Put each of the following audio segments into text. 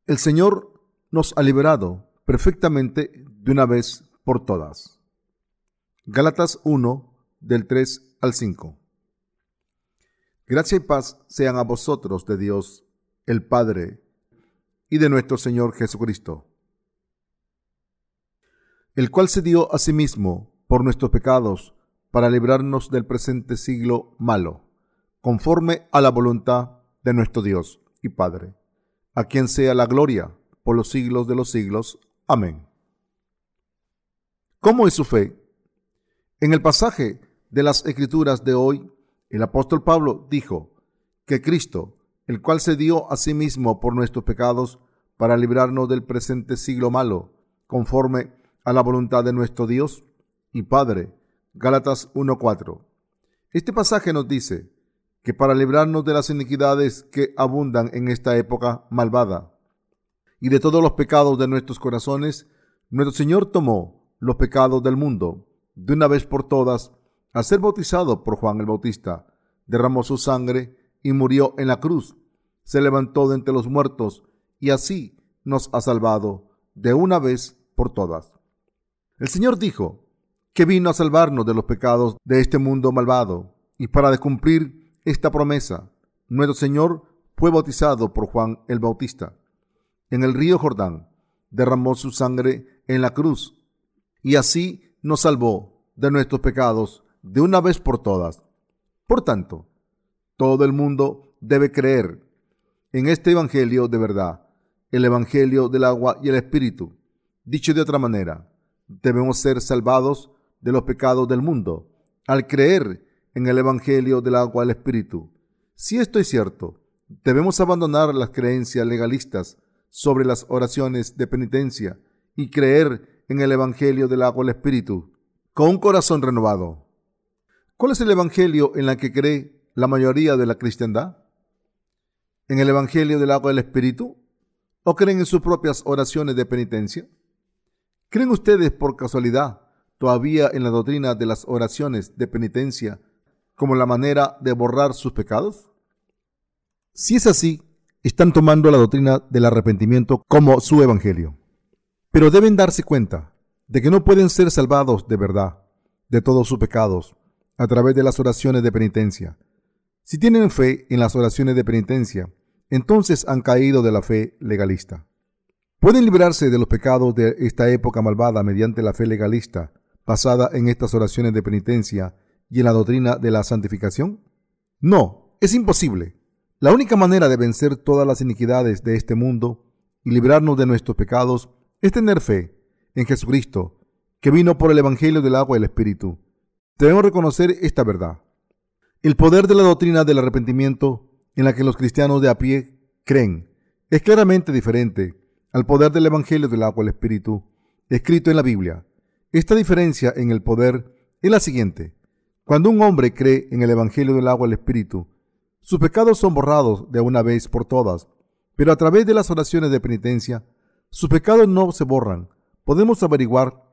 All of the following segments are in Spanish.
El Señor nos ha liberado perfectamente de una vez por todas. Gálatas 1, del 3 al 5. Gracia y paz sean a vosotros de Dios, el Padre, y de nuestro Señor Jesucristo, el cual se dio a sí mismo por nuestros pecados para librarnos del presente siglo malo, conforme a la voluntad de nuestro Dios y Padre, a quien sea la gloria por los siglos de los siglos. Amén. ¿Cómo es su fe? En el pasaje de las Escrituras de hoy, el apóstol Pablo dijo que Cristo, el cual se dio a sí mismo por nuestros pecados para librarnos del presente siglo malo, conforme a la voluntad de nuestro Dios y Padre. Gálatas 1:4. Este pasaje nos dice que para librarnos de las iniquidades que abundan en esta época malvada y de todos los pecados de nuestros corazones, nuestro Señor tomó los pecados del mundo de una vez por todas al ser bautizado por Juan el Bautista, derramó su sangre y murió en la cruz, se levantó de entre los muertos y así nos ha salvado de una vez por todas. El Señor dijo que vino a salvarnos de los pecados de este mundo malvado, y para cumplir esta promesa, nuestro Señor fue bautizado por Juan el Bautista en el río Jordán, derramó su sangre en la cruz y así nos salvó de nuestros pecados de una vez por todas. Por tanto, todo el mundo debe creer en este evangelio de verdad, el evangelio del agua y el espíritu. Dicho de otra manera, debemos ser salvados de los pecados del mundo al creer en el evangelio del agua y el espíritu. Si esto es cierto, debemos abandonar las creencias legalistas sobre las oraciones de penitencia y creer en el evangelio del agua y el espíritu con un corazón renovado. ¿Cuál es el evangelio en el que cree la mayoría de la cristiandad? ¿En el evangelio del agua y el espíritu? ¿O creen en sus propias oraciones de penitencia? ¿Creen ustedes por casualidad todavía en la doctrina de las oraciones de penitencia como la manera de borrar sus pecados? Si es así, están tomando la doctrina del arrepentimiento como su evangelio. Pero deben darse cuenta de que no pueden ser salvados de verdad de todos sus pecados a través de las oraciones de penitencia. Si tienen fe en las oraciones de penitencia, entonces han caído de la fe legalista. ¿Pueden librarse de los pecados de esta época malvada mediante la fe legalista basada en estas oraciones de penitencia y en la doctrina de la santificación? No, es imposible. La única manera de vencer todas las iniquidades de este mundo y librarnos de nuestros pecados es tener fe en Jesucristo, que vino por el evangelio del agua y el espíritu. Debemos reconocer esta verdad. El poder de la doctrina del arrepentimiento en la que los cristianos de a pie creen es claramente diferente al poder del evangelio del agua y el espíritu escrito en la Biblia. Esta diferencia en el poder es la siguiente. Cuando un hombre cree en el evangelio del agua y el espíritu, sus pecados son borrados de una vez por todas, pero a través de las oraciones de penitencia, sus pecados no se borran. Podemos averiguar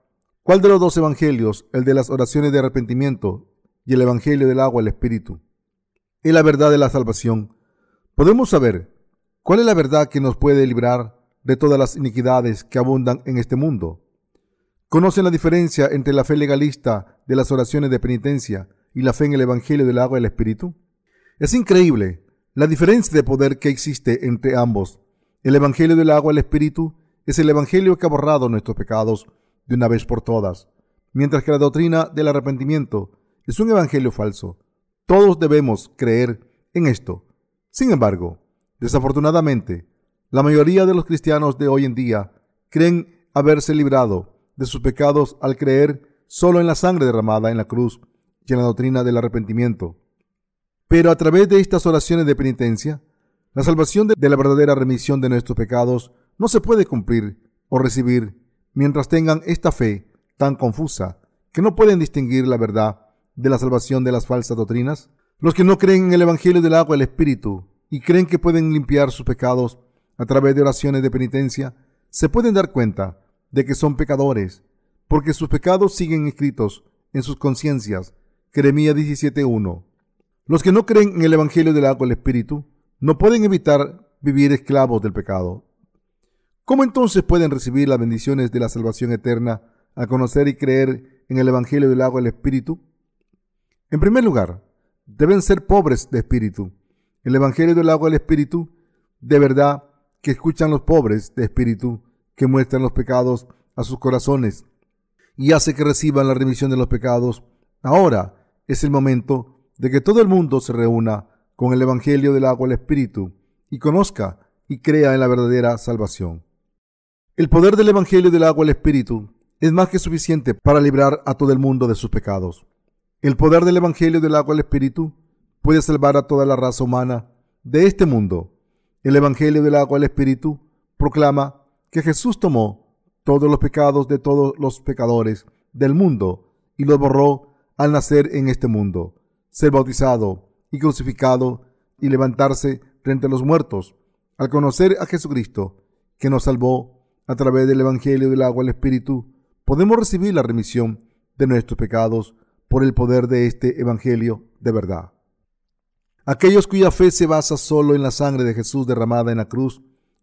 cuál de los dos evangelios, el de las oraciones de arrepentimiento y el evangelio del agua y el espíritu, es la verdad de la salvación. Podemos saber cuál es la verdad que nos puede librar de todas las iniquidades que abundan en este mundo. ¿Conocen la diferencia entre la fe legalista de las oraciones de penitencia y la fe en el evangelio del agua y el espíritu? Es increíble la diferencia de poder que existe entre ambos. El evangelio del agua y el espíritu es el evangelio que ha borrado nuestros pecados de una vez por todas, mientras que la doctrina del arrepentimiento es un evangelio falso. Todos debemos creer en esto. Sin embargo, desafortunadamente, la mayoría de los cristianos de hoy en día creen haberse librado de sus pecados al creer solo en la sangre derramada en la cruz y en la doctrina del arrepentimiento. Pero a través de estas oraciones de penitencia, la salvación de la verdadera remisión de nuestros pecados no se puede cumplir o recibir mientras tengan esta fe tan confusa que no pueden distinguir la verdad de la salvación de las falsas doctrinas. Los que no creen en el evangelio del agua y el espíritu y creen que pueden limpiar sus pecados a través de oraciones de penitencia, se pueden dar cuenta de que son pecadores, porque sus pecados siguen escritos en sus conciencias. Jeremías 17:1. Los que no creen en el evangelio del agua y el espíritu no pueden evitar vivir esclavos del pecado. ¿Cómo entonces pueden recibir las bendiciones de la salvación eterna al conocer y creer en el Evangelio del agua y el Espíritu? En primer lugar, deben ser pobres de espíritu. El Evangelio del agua y el Espíritu, de verdad que escuchan los pobres de espíritu, que muestran los pecados a sus corazones y hace que reciban la remisión de los pecados. Ahora es el momento de que todo el mundo se reúna con el Evangelio del agua y el Espíritu y conozca y crea en la verdadera salvación. El poder del Evangelio del agua y el Espíritu es más que suficiente para librar a todo el mundo de sus pecados. El poder del Evangelio del agua y el Espíritu puede salvar a toda la raza humana de este mundo. El Evangelio del agua y el Espíritu proclama que Jesús tomó todos los pecados de todos los pecadores del mundo y los borró al nacer en este mundo, ser bautizado y crucificado y levantarse frente a los muertos. Al conocer a Jesucristo, que nos salvó a través del Evangelio del agua y el Espíritu, podemos recibir la remisión de nuestros pecados por el poder de este Evangelio de verdad. Aquellos cuya fe se basa solo en la sangre de Jesús derramada en la cruz,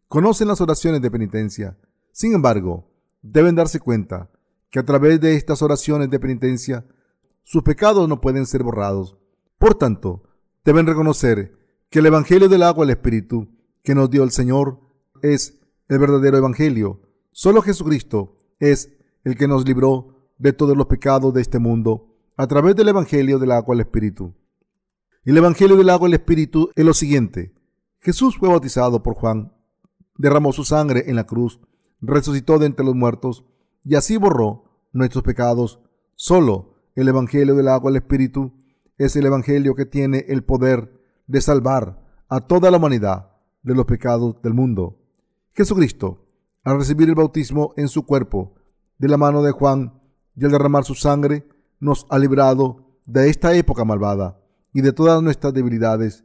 conocen las oraciones de penitencia. Sin embargo, deben darse cuenta que a través de estas oraciones de penitencia, sus pecados no pueden ser borrados. Por tanto, deben reconocer que el Evangelio del agua y el Espíritu que nos dio el Señor es el verdadero Evangelio. Solo Jesucristo es el que nos libró de todos los pecados de este mundo a través del Evangelio del agua y el Espíritu. El Evangelio del agua y el Espíritu es lo siguiente. Jesús fue bautizado por Juan, derramó su sangre en la cruz, resucitó de entre los muertos y así borró nuestros pecados. Solo el Evangelio del agua y el Espíritu es el Evangelio que tiene el poder de salvar a toda la humanidad de los pecados del mundo. Jesucristo, al recibir el bautismo en su cuerpo de la mano de Juan y al derramar su sangre, nos ha librado de esta época malvada y de todas nuestras debilidades.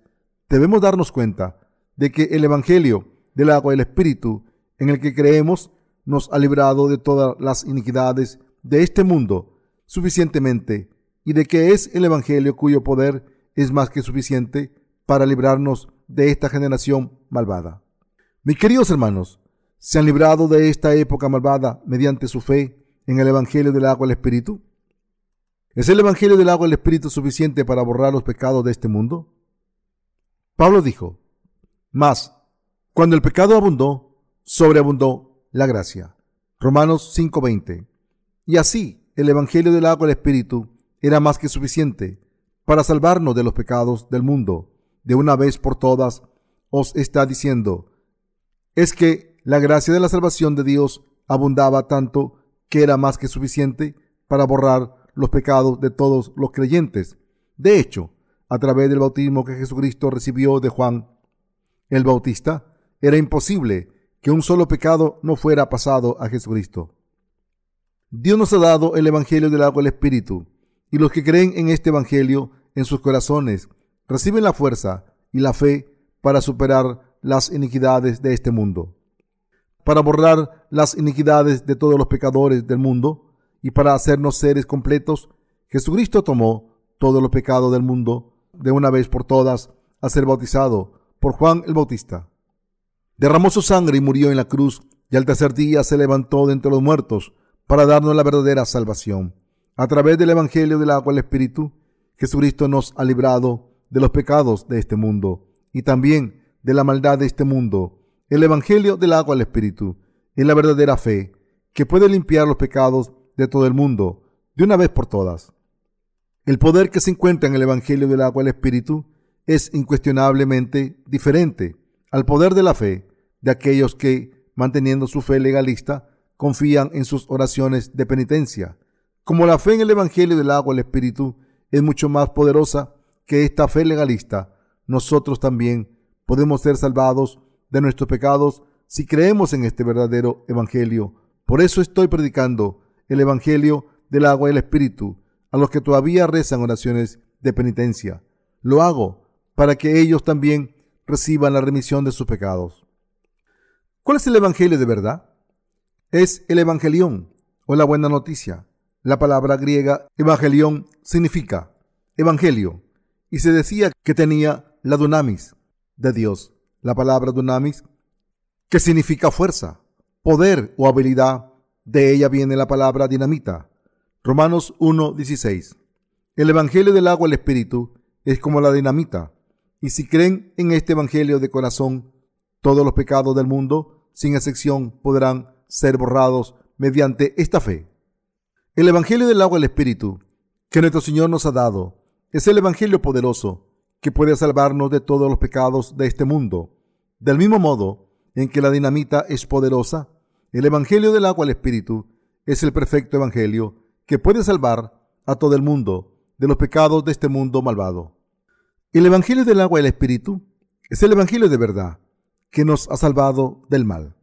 Debemos darnos cuenta de que el Evangelio del agua y el Espíritu en el que creemos nos ha librado de todas las iniquidades de este mundo suficientemente y de que es el Evangelio cuyo poder es más que suficiente para librarnos de esta generación malvada. Mis queridos hermanos, ¿se han librado de esta época malvada mediante su fe en el Evangelio del agua y el Espíritu? ¿Es el Evangelio del agua y el Espíritu suficiente para borrar los pecados de este mundo? Pablo dijo, mas cuando el pecado abundó, sobreabundó la gracia. Romanos 5:20. Y así, el Evangelio del agua y el Espíritu era más que suficiente para salvarnos de los pecados del mundo. De una vez por todas, os está diciendo, es que la gracia de la salvación de Dios abundaba tanto que era más que suficiente para borrar los pecados de todos los creyentes. De hecho, a través del bautismo que Jesucristo recibió de Juan el Bautista, era imposible que un solo pecado no fuera pasado a Jesucristo. Dios nos ha dado el Evangelio del agua y el Espíritu, y los que creen en este Evangelio en sus corazones reciben la fuerza y la fe para superar las iniquidades de este mundo, para borrar las iniquidades de todos los pecadores del mundo y para hacernos seres completos. Jesucristo tomó todos los pecados del mundo de una vez por todas al ser bautizado por Juan el Bautista. Derramó su sangre y murió en la cruz, y al tercer día se levantó de entre los muertos para darnos la verdadera salvación. A través del Evangelio del agua y el Espíritu, Jesucristo nos ha librado de los pecados de este mundo y también de la maldad de este mundo. El Evangelio del agua y el Espíritu es la verdadera fe que puede limpiar los pecados de todo el mundo de una vez por todas. El poder que se encuentra en el Evangelio del agua y el Espíritu es incuestionablemente diferente al poder de la fe de aquellos que, manteniendo su fe legalista, confían en sus oraciones de penitencia. Como la fe en el Evangelio del agua y el Espíritu es mucho más poderosa que esta fe legalista, nosotros también podemos ser salvados de nuestros pecados si creemos en este verdadero Evangelio. Por eso estoy predicando el Evangelio del agua y el Espíritu a los que todavía rezan oraciones de penitencia. Lo hago para que ellos también reciban la remisión de sus pecados. ¿Cuál es el Evangelio de verdad? Es el Evangelión o la buena noticia. La palabra griega Evangelión significa Evangelio y se decía que tenía la dunamis de Dios. La palabra dunamis, que significa fuerza. poder o habilidad. De ella viene la palabra dinamita. Romanos 1:16. El evangelio del agua y el espíritu es como la dinamita. Y si creen en este evangelio de corazón, todos los pecados del mundo, sin excepción, podrán ser borrados mediante esta fe. El evangelio del agua y el espíritu que nuestro Señor nos ha dado es el evangelio poderoso que puede salvarnos de todos los pecados de este mundo. Del mismo modo en que la dinamita es poderosa, el evangelio del agua y el espíritu es el perfecto evangelio que puede salvar a todo el mundo de los pecados de este mundo malvado. El evangelio del agua y el espíritu es el evangelio de verdad que nos ha salvado del mal.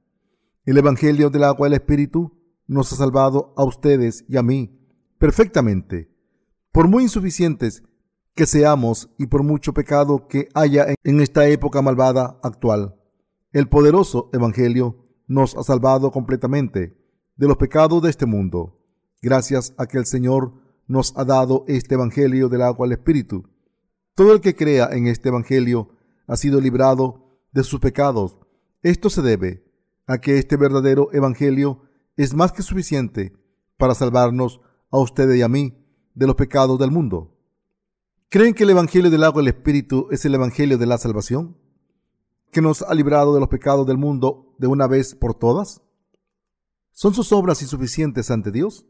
El evangelio del agua y el espíritu nos ha salvado a ustedes y a mí perfectamente. Por muy insuficientes que seamos y por mucho pecado que haya en esta época malvada actual, el poderoso evangelio nos ha salvado completamente de los pecados de este mundo, gracias a que el Señor nos ha dado este evangelio del agua y el espíritu. Todo el que crea en este evangelio ha sido librado de sus pecados. Esto se debe a que este verdadero evangelio es más que suficiente para salvarnos a ustedes y a mí de los pecados del mundo. ¿Creen que el evangelio del agua y el espíritu es el evangelio de la salvación, que nos ha librado de los pecados del mundo de una vez por todas? ¿Son sus obras insuficientes ante Dios?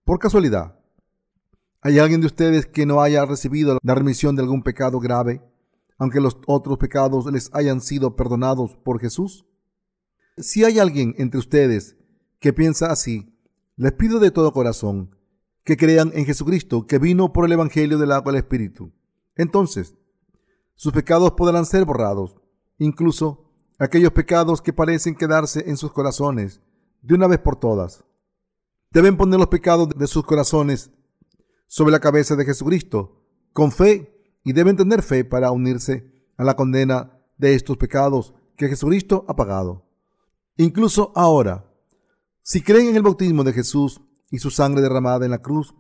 Por casualidad, ¿hay alguien de ustedes que no haya recibido la remisión de algún pecado grave, aunque los otros pecados les hayan sido perdonados por Jesús? Si hay alguien entre ustedes que piensa así, les pido de todo corazón que crean en Jesucristo, que vino por el evangelio del agua y el espíritu. Entonces, sus pecados podrán ser borrados, incluso aquellos pecados que parecen quedarse en sus corazones de una vez por todas. Deben poner los pecados de sus corazones sobre la cabeza de Jesucristo con fe, y deben tener fe para unirse a la condena de estos pecados que Jesucristo ha pagado. Incluso ahora, si creen en el bautismo de Jesús y su sangre derramada en la cruz,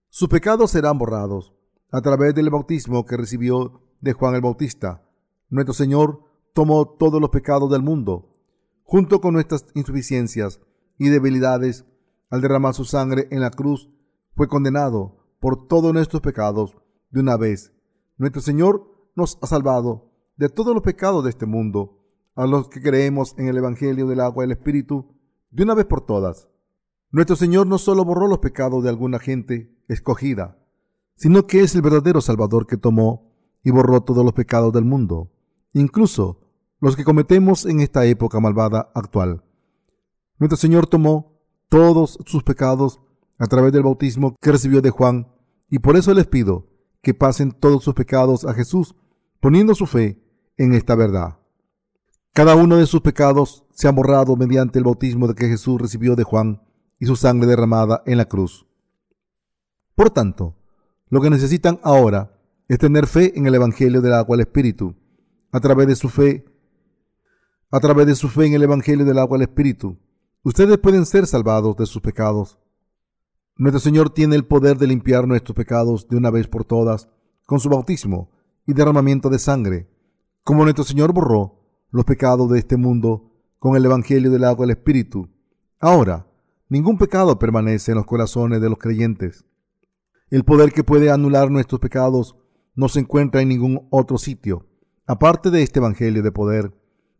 sus pecados serán borrados a través del bautismo que recibió de Juan el Bautista. Nuestro Señor tomó todos los pecados del mundo, junto con nuestras insuficiencias y debilidades. Al derramar su sangre en la cruz, fue condenado por todos nuestros pecados de una vez. Nuestro Señor nos ha salvado de todos los pecados de este mundo, a los que creemos en el evangelio del agua y el espíritu, de una vez por todas. Nuestro Señor no solo borró los pecados de alguna gente escogida, sino que es el verdadero Salvador que tomó y borró todos los pecados del mundo, incluso los que cometemos en esta época malvada actual. Nuestro Señor tomó todos sus pecados a través del bautismo que recibió de Juan, y por eso les pido que pasen todos sus pecados a Jesús, poniendo su fe en esta verdad. Cada uno de sus pecados se ha borrado mediante el bautismo de que Jesús recibió de Juan y su sangre derramada en la cruz. Por tanto, lo que necesitan ahora es tener fe en el evangelio del agua y el espíritu. A través de su fe en el evangelio del agua y el espíritu, ustedes pueden ser salvados de sus pecados. Nuestro Señor tiene el poder de limpiar nuestros pecados de una vez por todas con su bautismo y derramamiento de sangre, como nuestro Señor borró los pecados de este mundo con el evangelio del agua y el espíritu. Ahora, ningún pecado permanece en los corazones de los creyentes. El poder que puede anular nuestros pecados no se encuentra en ningún otro sitio, aparte de este evangelio de poder,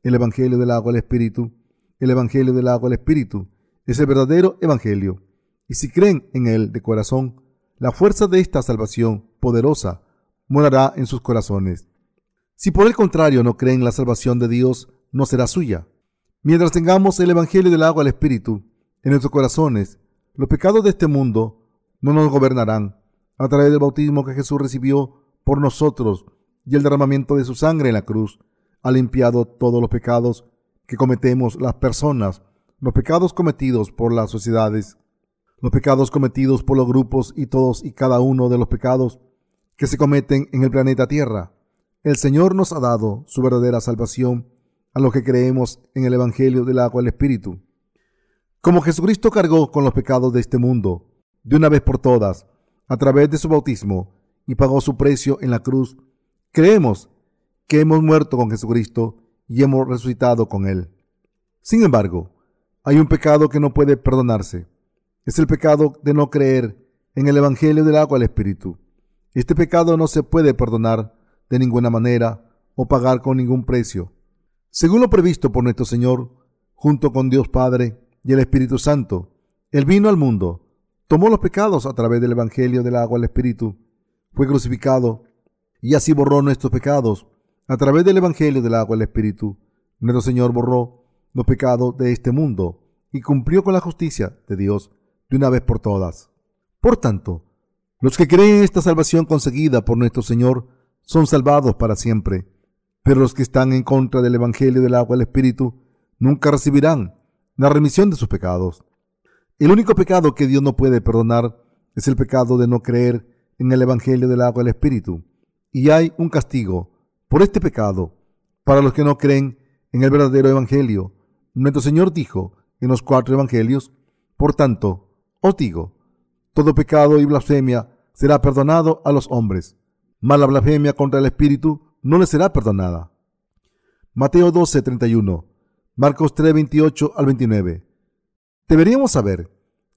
el evangelio del agua y el espíritu. El evangelio del agua y el espíritu es el verdadero evangelio, y si creen en él de corazón, la fuerza de esta salvación poderosa morará en sus corazones. Si por el contrario no creen, la salvación de Dios no será suya. Mientras tengamos el evangelio del agua y el espíritu en nuestros corazones, los pecados de este mundo no nos gobernarán. A través del bautismo que Jesús recibió por nosotros y el derramamiento de su sangre en la cruz, ha limpiado todos los pecados que cometemos las personas, los pecados cometidos por las sociedades, los pecados cometidos por los grupos y todos y cada uno de los pecados que se cometen en el planeta Tierra. El Señor nos ha dado su verdadera salvación a los que creemos en el evangelio del agua y el espíritu. Como Jesucristo cargó con los pecados de este mundo de una vez por todas a través de su bautismo y pagó su precio en la cruz, creemos que hemos muerto con Jesucristo y hemos resucitado con él. Sin embargo, Hay un pecado que no puede perdonarse. Es el pecado de no creer en el Evangelio del agua y el Espíritu. Este pecado no se puede perdonar de ninguna manera o pagar con ningún precio. Según lo previsto por nuestro Señor, junto con Dios Padre y el Espíritu Santo, Él vino al mundo, tomó los pecados a través del Evangelio del agua y el Espíritu, fue crucificado y así borró nuestros pecados a través del Evangelio del agua y el Espíritu. Nuestro Señor borró los pecados de este mundo y cumplió con la justicia de Dios de una vez por todas. Por tanto, los que creen en esta salvación conseguida por nuestro Señor son salvados para siempre, pero los que están en contra del Evangelio del agua y el Espíritu nunca recibirán la remisión de sus pecados. El único pecado que Dios no puede perdonar es el pecado de no creer en el Evangelio del agua y el Espíritu, y hay un castigo por este pecado para los que no creen en el verdadero Evangelio. Nuestro Señor dijo en los 4 Evangelios: por tanto, os digo, todo pecado y blasfemia será perdonado a los hombres, mas la blasfemia contra el Espíritu no le será perdonada. Mateo 12:31, Marcos 3:28 al 29. Deberíamos saber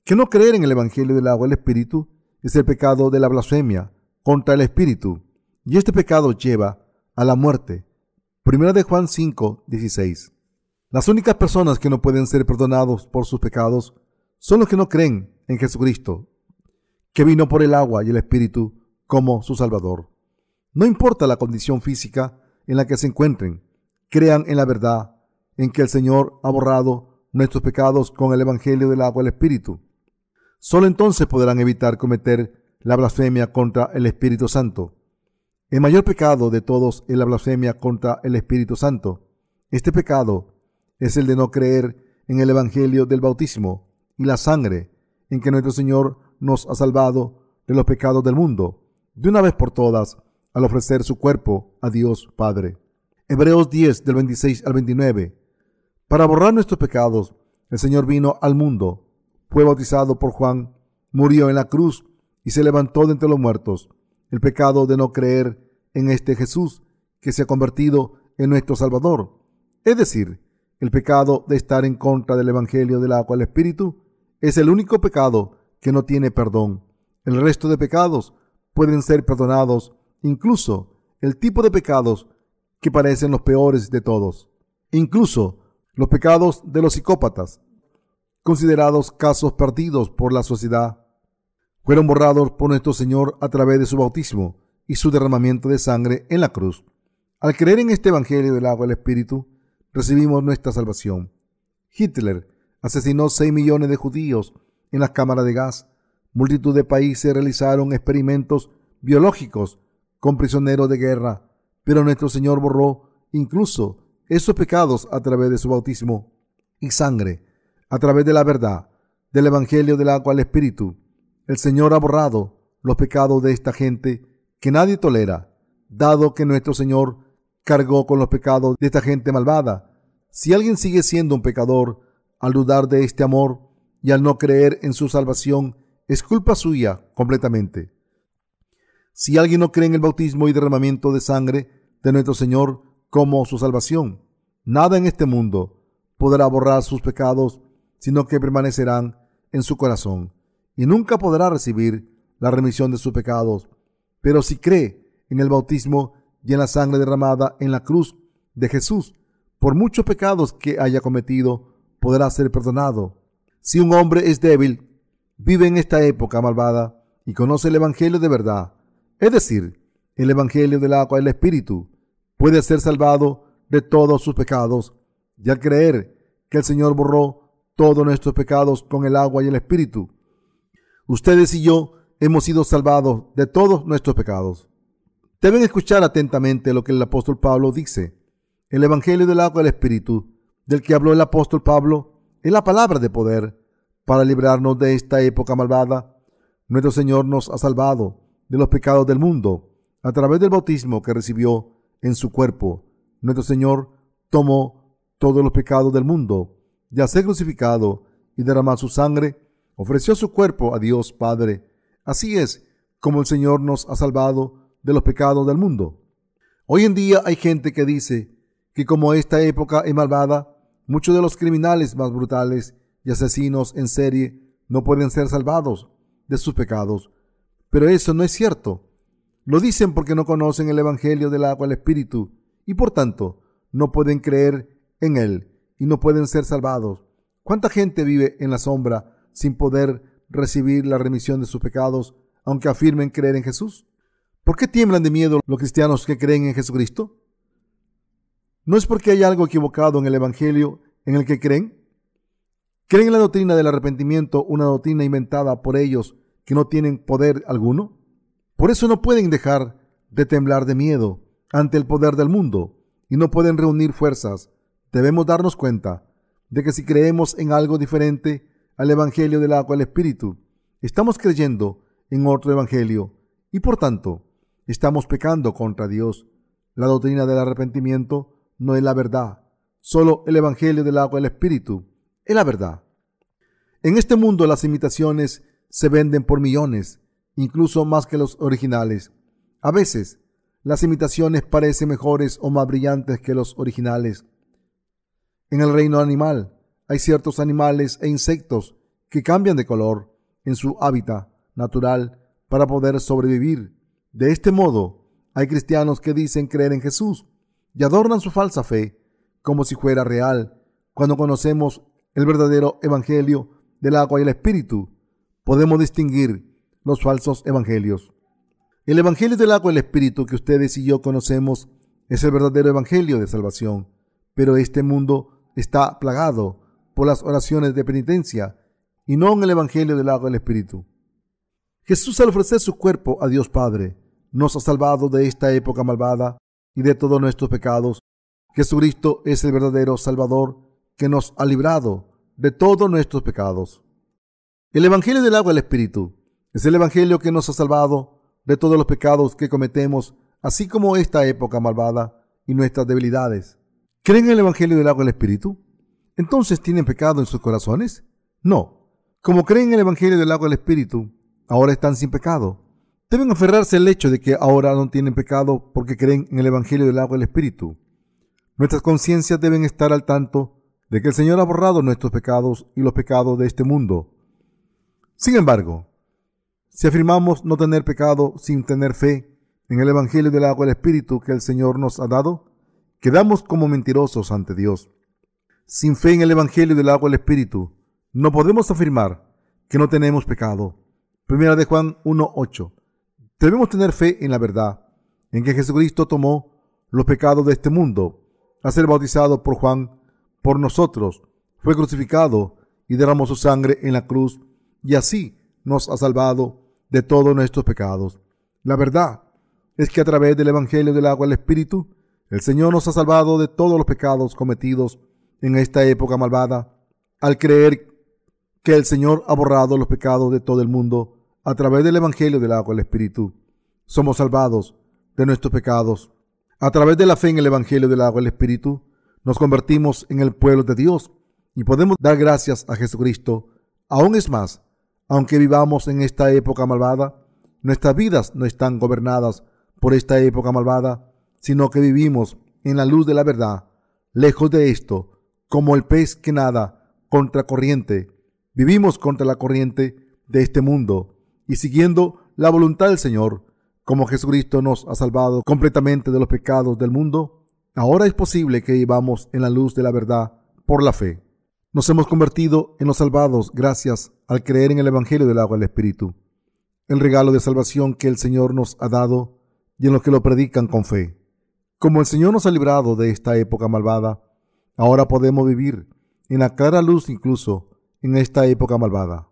que no creer en el Evangelio del agua y el Espíritu es el pecado de la blasfemia contra el Espíritu, y este pecado lleva a la muerte. Primera de Juan 5:16. Las únicas personas que no pueden ser perdonados por sus pecados son los que no creen en Jesucristo, que vino por el agua y el Espíritu como su Salvador. No importa la condición física en la que se encuentren, crean en la verdad en que el Señor ha borrado nuestros pecados con el Evangelio del agua y el Espíritu. Solo entonces podrán evitar cometer la blasfemia contra el Espíritu Santo. El mayor pecado de todos es la blasfemia contra el Espíritu Santo. Este pecado es el de no creer en el Evangelio del bautismo y la sangre en que nuestro Señor nos ha salvado de los pecados del mundo, de una vez por todas, al ofrecer su cuerpo a Dios Padre. Hebreos 10, del 26 al 29. Para borrar nuestros pecados, el Señor vino al mundo, fue bautizado por Juan, murió en la cruz y se levantó de entre los muertos. El pecado de no creer en este Jesús que se ha convertido en nuestro Salvador, es decir, el pecado de estar en contra del Evangelio del agua y el Espíritu, es el único pecado que no tiene perdón. El resto de pecados pueden ser perdonados, incluso el tipo de pecados que parecen los peores de todos, incluso los pecados de los psicópatas, considerados casos perdidos por la sociedad, fueron borrados por nuestro Señor a través de su bautismo y su derramamiento de sangre en la cruz. Al creer en este Evangelio del agua y el Espíritu, recibimos nuestra salvación. Hitler asesinó 6 millones de judíos en las cámaras de gas. Multitud de países realizaron experimentos biológicos con prisioneros de guerra, pero nuestro Señor borró incluso esos pecados a través de su bautismo y sangre, a través de la verdad del Evangelio del agua y el Espíritu. El Señor ha borrado los pecados de esta gente que nadie tolera, dado que nuestro Señor cargó con los pecados de esta gente malvada. Si alguien sigue siendo un pecador al dudar de este amor y al no creer en su salvación, es culpa suya completamente. Si alguien no cree en el bautismo y derramamiento de sangre de nuestro Señor como su salvación, nada en este mundo podrá borrar sus pecados, sino que permanecerán en su corazón y nunca podrá recibir la remisión de sus pecados. Pero si cree en el bautismo y en la sangre derramada en la cruz de Jesús, por muchos pecados que haya cometido, podrá ser perdonado. Si un hombre es débil, vive en esta época malvada y conoce el Evangelio de verdad, es decir, el Evangelio del agua y el Espíritu, puede ser salvado de todos sus pecados, y al creer que el Señor borró todos nuestros pecados con el agua y el Espíritu, ustedes y yo hemos sido salvados de todos nuestros pecados. Deben escuchar atentamente lo que el apóstol Pablo dice. El Evangelio del agua y el Espíritu, del que habló el apóstol Pablo, es la palabra de poder para librarnos de esta época malvada. Nuestro Señor nos ha salvado de los pecados del mundo a través del bautismo que recibió en su cuerpo. Nuestro Señor tomó todos los pecados del mundo y al ser crucificado y derramar su sangre, ofreció su cuerpo a Dios Padre. Así es como el Señor nos ha salvado de los pecados del mundo. Hoy en día hay gente que dice que como esta época es malvada, Muchos de los criminales más brutales y asesinos en serie no pueden ser salvados de sus pecados. Pero eso no es cierto. Lo dicen porque no conocen el Evangelio del agua y el Espíritu y por tanto no pueden creer en él y no pueden ser salvados. ¿Cuánta gente vive en la sombra sin poder recibir la remisión de sus pecados aunque afirmen creer en Jesús? ¿Por qué tiemblan de miedo los cristianos que creen en Jesucristo? ¿No es porque hay algo equivocado en el Evangelio en el que creen? ¿Creen en la doctrina del arrepentimiento, una doctrina inventada por ellos que no tienen poder alguno? Por eso no pueden dejar de temblar de miedo ante el poder del mundo y no pueden reunir fuerzas. Debemos darnos cuenta de que si creemos en algo diferente al Evangelio del agua y el Espíritu, estamos creyendo en otro Evangelio y por tanto estamos pecando contra Dios. La doctrina del arrepentimiento no es la verdad. Solo el Evangelio del agua y el Espíritu es la verdad. En este mundo las imitaciones se venden por millones, incluso más que los originales. A veces, las imitaciones parecen mejores o más brillantes que los originales. En el reino animal, hay ciertos animales e insectos que cambian de color en su hábitat natural para poder sobrevivir. De este modo, hay cristianos que dicen creer en Jesús y adornan su falsa fe como si fuera real. Cuando conocemos el verdadero evangelio del agua y el Espíritu, podemos distinguir los falsos evangelios. El evangelio del agua y el Espíritu que ustedes y yo conocemos es el verdadero evangelio de salvación, pero este mundo está plagado por las oraciones de penitencia y no en el evangelio del agua y el Espíritu. Jesús, al ofrecer su cuerpo a Dios Padre, nos ha salvado de esta época malvada y de todos nuestros pecados. Jesucristo es el verdadero Salvador que nos ha librado de todos nuestros pecados. El evangelio del agua y el Espíritu es el evangelio que nos ha salvado de todos los pecados que cometemos, así como esta época malvada y nuestras debilidades. ¿Creen en el evangelio del agua y el Espíritu? ¿Entonces tienen pecado en sus corazones? No. Como creen en el evangelio del agua y el Espíritu, ahora están sin pecado. Deben aferrarse al hecho de que ahora no tienen pecado porque creen en el evangelio del agua y el Espíritu. Nuestras conciencias deben estar al tanto de que el Señor ha borrado nuestros pecados y los pecados de este mundo. Sin embargo, si afirmamos no tener pecado sin tener fe en el evangelio del agua y el Espíritu que el Señor nos ha dado, quedamos como mentirosos ante Dios. Sin fe en el evangelio del agua y el Espíritu, no podemos afirmar que no tenemos pecado. Primera de Juan 1:8. Debemos tener fe en la verdad, en que Jesucristo tomó los pecados de este mundo, al ser bautizado por Juan por nosotros, fue crucificado y derramó su sangre en la cruz, y así nos ha salvado de todos nuestros pecados. La verdad es que a través del evangelio del agua y el Espíritu, el Señor nos ha salvado de todos los pecados cometidos en esta época malvada. Al creer que el Señor ha borrado los pecados de todo el mundo a través del evangelio del agua y el Espíritu, somos salvados de nuestros pecados. A través de la fe en el evangelio del agua y el Espíritu, nos convertimos en el pueblo de Dios y podemos dar gracias a Jesucristo. Aún es más, aunque vivamos en esta época malvada, nuestras vidas no están gobernadas por esta época malvada, sino que vivimos en la luz de la verdad. Lejos de esto, como el pez que nada contra corriente, vivimos contra la corriente de este mundo y siguiendo la voluntad del Señor. Como Jesucristo nos ha salvado completamente de los pecados del mundo, ahora es posible que vivamos en la luz de la verdad por la fe. Nos hemos convertido en los salvados gracias al creer en el evangelio del agua y el Espíritu, el regalo de salvación que el Señor nos ha dado y en los que lo predican con fe. Como el Señor nos ha librado de esta época malvada, ahora podemos vivir en la clara luz incluso en esta época malvada.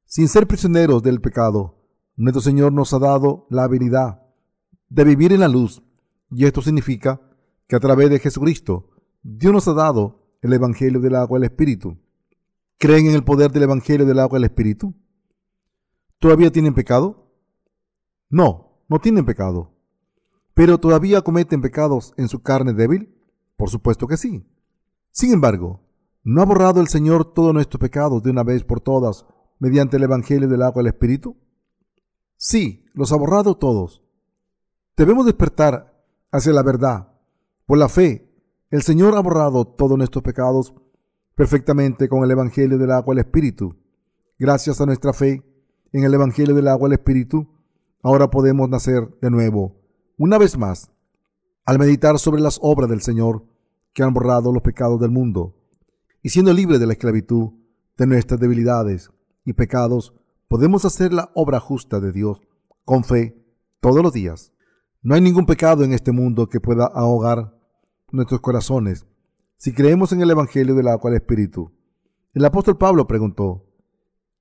Sin ser prisioneros del pecado, nuestro Señor nos ha dado la habilidad de vivir en la luz, y esto significa que a través de Jesucristo, Dios nos ha dado el evangelio del agua y el Espíritu. ¿Creen en el poder del evangelio del agua y el Espíritu? ¿Todavía tienen pecado? No, no tienen pecado. ¿Pero todavía cometen pecados en su carne débil? Por supuesto que sí. Sin embargo, ¿no ha borrado el Señor todos nuestros pecados de una vez por todas mediante el evangelio del agua y el Espíritu? Sí, los ha borrado todos. Debemos despertar hacia la verdad por la fe El Señor ha borrado todos nuestros pecados perfectamente con el Evangelio del agua y el Espíritu. Gracias a nuestra fe en el Evangelio del agua y el Espíritu, ahora podemos nacer de nuevo, una vez más, al meditar sobre las obras del Señor que han borrado los pecados del mundo. Y siendo libres de la esclavitud de nuestras debilidades y pecados, podemos hacer la obra justa de Dios con fe todos los días. No hay ningún pecado en este mundo que pueda ahogar nuestros corazones si creemos en el Evangelio del agua y el Espíritu. El apóstol Pablo preguntó: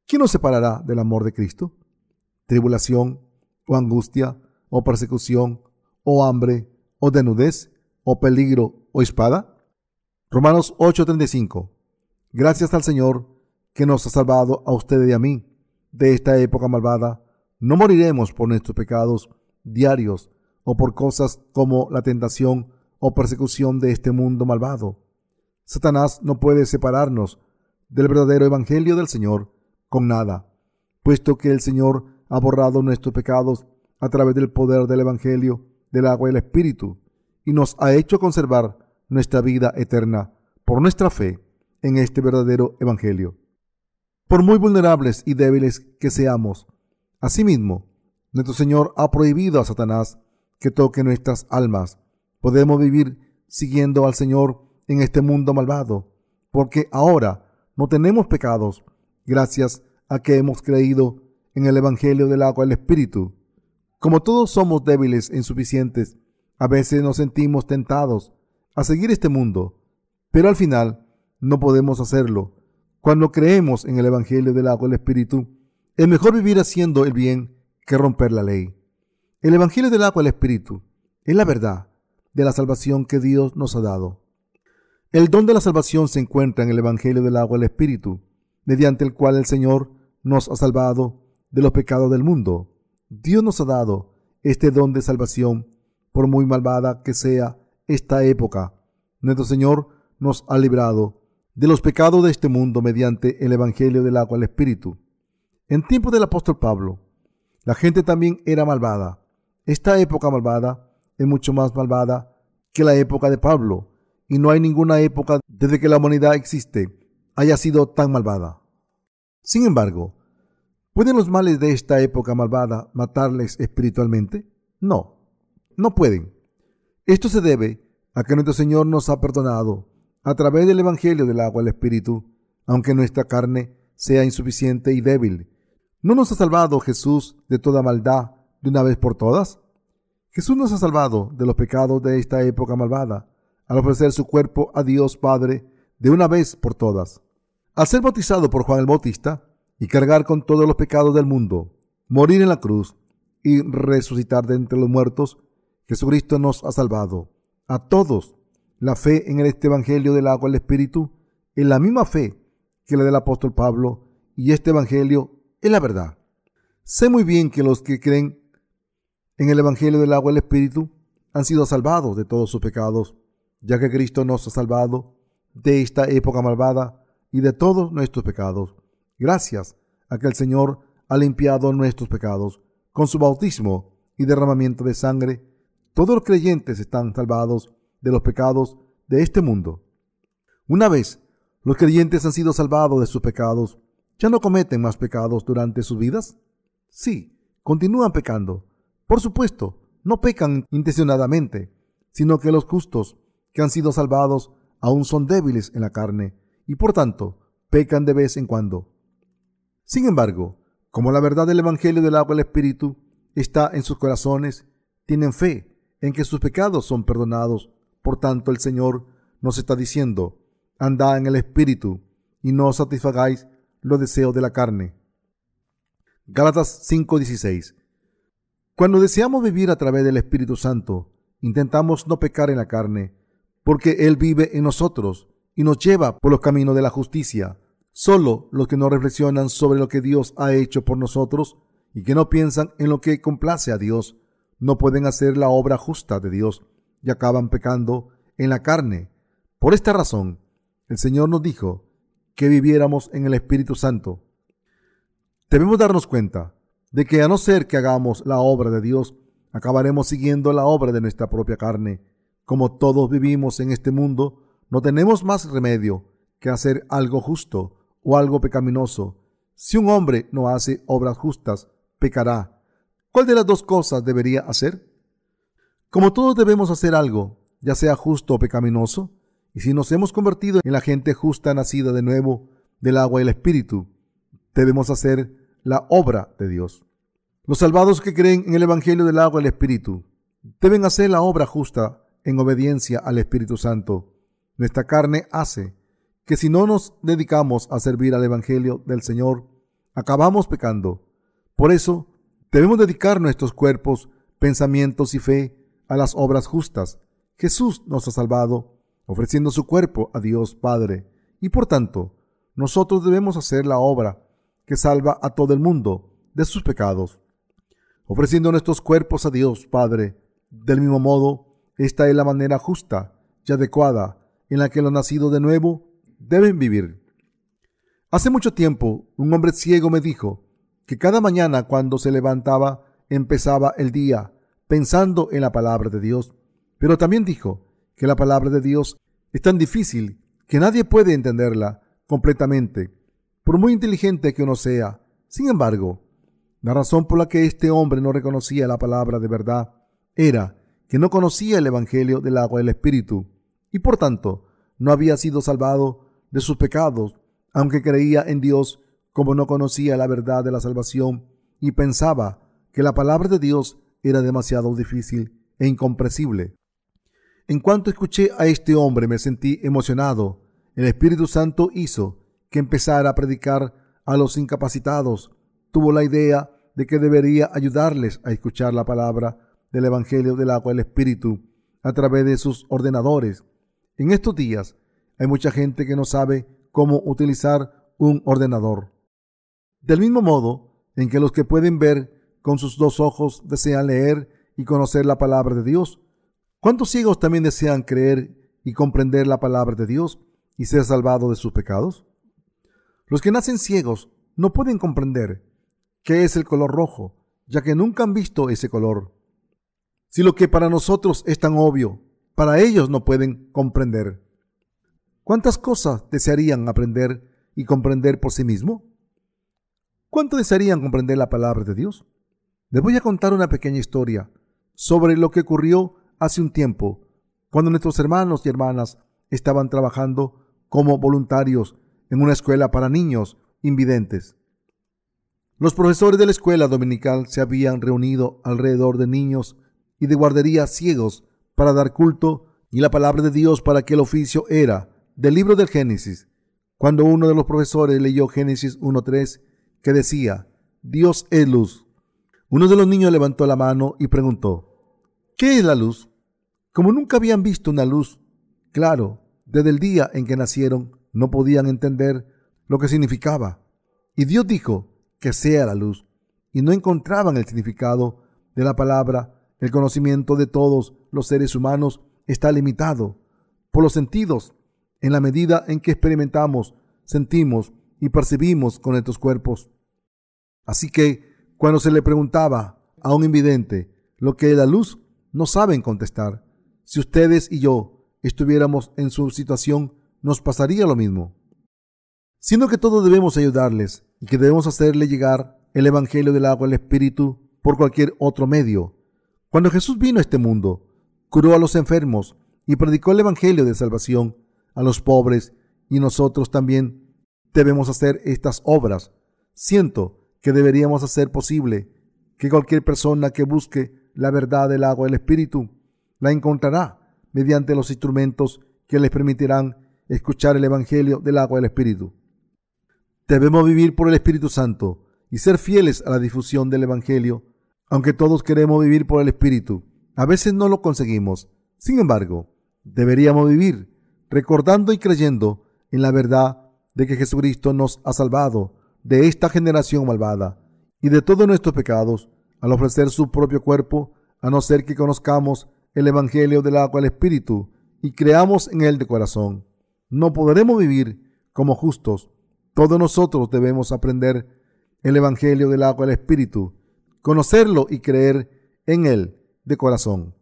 ¿quién nos separará del amor de Cristo? ¿Tribulación, o angustia, o persecución, o hambre, o desnudez, o peligro, o espada? Romanos 8:35. Gracias al Señor que nos ha salvado a ustedes y a mí de esta época malvada. No moriremos por nuestros pecados diarios o por cosas como la tentación o persecución de este mundo malvado. Satanás no puede separarnos del verdadero evangelio del Señor con nada, puesto que el Señor ha borrado nuestros pecados a través del poder del evangelio del agua y el Espíritu, y nos ha hecho conservar nuestra vida eterna por nuestra fe en este verdadero evangelio. Por muy vulnerables y débiles que seamos, asimismo, nuestro Señor ha prohibido a Satanás que toque nuestras almas. Podemos vivir siguiendo al Señor en este mundo malvado, porque ahora no tenemos pecados, gracias a que hemos creído en el Evangelio del agua y el Espíritu. Como todos somos débiles e insuficientes, a veces nos sentimos tentados a seguir este mundo, pero al final no podemos hacerlo. Cuando creemos en el Evangelio del agua y el Espíritu, es mejor vivir haciendo el bien que romper la ley. El Evangelio del agua y el Espíritu es la verdad de la salvación que Dios nos ha dado. El don de la salvación se encuentra en el Evangelio del agua y el Espíritu, mediante el cual el Señor nos ha salvado de los pecados del mundo. Dios nos ha dado este don de salvación, por muy malvada que sea esta época. Nuestro Señor nos ha librado de los pecados de este mundo mediante el Evangelio del agua y el Espíritu. En tiempos del apóstol Pablo, la gente también era malvada. Esta época malvada es mucho más malvada que la época de Pablo, y no hay ninguna época desde que la humanidad existe haya sido tan malvada. Sin embargo, ¿pueden los males de esta época malvada matarles espiritualmente? No, no pueden. Esto se debe a que nuestro Señor nos ha perdonado a través del Evangelio del agua y el Espíritu, aunque nuestra carne sea insuficiente y débil. ¿No nos ha salvado Jesús de toda maldad de una vez por todas? Jesús nos ha salvado de los pecados de esta época malvada al ofrecer su cuerpo a Dios Padre de una vez por todas. Al ser bautizado por Juan el Bautista y cargar con todos los pecados del mundo, morir en la cruz y resucitar de entre los muertos, Jesucristo nos ha salvado a todos. La fe en este Evangelio del agua y el Espíritu es la misma fe que la del apóstol Pablo, y este Evangelio es la verdad. Sé muy bien que los que creen en el Evangelio del agua y el Espíritu han sido salvados de todos sus pecados, ya que Cristo nos ha salvado de esta época malvada y de todos nuestros pecados, gracias a que el Señor ha limpiado nuestros pecados con su bautismo y derramamiento de sangre. Todos los creyentes están salvados de los pecados de este mundo. Una vez los creyentes han sido salvados de sus pecados, ¿ya no cometen más pecados durante sus vidas? Sí, continúan pecando. Por supuesto, no pecan intencionadamente, sino que los justos que han sido salvados aún son débiles en la carne y por tanto pecan de vez en cuando. Sin embargo, como la verdad del Evangelio del agua y el Espíritu está en sus corazones, tienen fe en que sus pecados son perdonados. Por tanto, el Señor nos está diciendo: andad en el Espíritu y no satisfagáis los deseos de la carne. Gálatas 5:16. Cuando deseamos vivir a través del Espíritu Santo, intentamos no pecar en la carne, porque Él vive en nosotros y nos lleva por los caminos de la justicia. Solo los que no reflexionan sobre lo que Dios ha hecho por nosotros y que no piensan en lo que complace a Dios, no pueden hacer la obra justa de Dios y acaban pecando en la carne. Por esta razón, el Señor nos dijo que viviéramos en el Espíritu Santo. Debemos darnos cuenta de que a no ser que hagamos la obra de Dios, acabaremos siguiendo la obra de nuestra propia carne, Como todos vivimos en este mundo, no tenemos más remedio que hacer algo justo o algo pecaminoso. Si un hombre no hace obras justas, pecará. ¿Cuál de las dos cosas debería hacer? Como todos debemos hacer algo, ya sea justo o pecaminoso, y si nos hemos convertido en la gente justa nacida de nuevo del agua y el Espíritu, debemos hacer la obra de Dios. Los salvados que creen en el Evangelio del agua y el Espíritu deben hacer la obra justa en obediencia al Espíritu Santo. Nuestra carne hace que si no nos dedicamos a servir al Evangelio del Señor, acabamos pecando. Por eso, debemos dedicar nuestros cuerpos, pensamientos y fe a las obras justas. Jesús nos ha salvado, ofreciendo su cuerpo a Dios Padre, y por tanto, nosotros debemos hacer la obra que salva a todo el mundo de sus pecados, ofreciendo nuestros cuerpos a Dios Padre. Del mismo modo, esta es la manera justa y adecuada en la que los nacidos de nuevo deben vivir. Hace mucho tiempo, un hombre ciego me dijo que cada mañana cuando se levantaba empezaba el día pensando en la palabra de Dios, pero también dijo que la palabra de Dios es tan difícil que nadie puede entenderla completamente, por muy inteligente que uno sea. Sin embargo, la razón por la que este hombre no reconocía la palabra de verdad era que no conocía el Evangelio del agua y el Espíritu, y por tanto no había sido salvado de sus pecados, aunque creía en Dios. Como no conocía la verdad de la salvación y pensaba que la palabra de Dios era demasiado difícil e incomprensible. En cuanto escuché a este hombre me sentí emocionado. El Espíritu Santo hizo que empezara a predicar a los incapacitados. Tuvo la idea de que debería ayudarles a escuchar la palabra del Evangelio del agua y el Espíritu a través de sus ordenadores. En estos días hay mucha gente que no sabe cómo utilizar un ordenador. Del mismo modo en que los que pueden ver con sus dos ojos desean leer y conocer la palabra de Dios, ¿cuántos ciegos también desean creer y comprender la palabra de Dios y ser salvados de sus pecados? Los que nacen ciegos no pueden comprender qué es el color rojo, ya que nunca han visto ese color. Si lo que para nosotros es tan obvio, para ellos no pueden comprender. ¿Cuántas cosas desearían aprender y comprender por sí mismo? ¿Cuánto desearían comprender la palabra de Dios? Les voy a contar una pequeña historia sobre lo que ocurrió hace un tiempo, cuando nuestros hermanos y hermanas estaban trabajando como voluntarios en una escuela para niños invidentes. Los profesores de la escuela dominical se habían reunido alrededor de niños y de guarderías ciegos para dar culto y la palabra de Dios, para que el oficio era del libro del Génesis. Cuando uno de los profesores leyó Génesis 1:3, que decía: Dios es luz, uno de los niños levantó la mano y preguntó: ¿qué es la luz? Como nunca habían visto una luz, claro, desde el día en que nacieron no podían entender lo que significaba. Y Dios dijo que sea la luz, y no encontraban el significado de la palabra. El conocimiento de todos los seres humanos está limitado por los sentidos, en la medida en que experimentamos, sentimos y percibimos con nuestros cuerpos. Así que, cuando se le preguntaba a un invidente lo que es la luz, no saben contestar. Si ustedes y yo estuviéramos en su situación, nos pasaría lo mismo. Siendo que todos debemos ayudarles y que debemos hacerle llegar el Evangelio del agua y el Espíritu por cualquier otro medio. Cuando Jesús vino a este mundo, curó a los enfermos y predicó el Evangelio de salvación a los pobres, y nosotros también debemos hacer estas obras. Siento que deberíamos hacer posible que cualquier persona que busque la verdad del agua y el Espíritu la encontrará mediante los instrumentos que les permitirán escuchar el Evangelio del agua y el Espíritu. Debemos vivir por el Espíritu Santo y ser fieles a la difusión del Evangelio. Aunque todos queremos vivir por el Espíritu, a veces no lo conseguimos. Sin embargo, deberíamos vivir recordando y creyendo en la verdad de que Jesucristo nos ha salvado de esta generación malvada y de todos nuestros pecados al ofrecer su propio cuerpo, a no ser que conozcamos el Evangelio del agua y el Espíritu y creamos en él de corazón. No podremos vivir como justos. Todos nosotros debemos aprender el Evangelio del agua y el Espíritu, conocerlo y creer en él de corazón.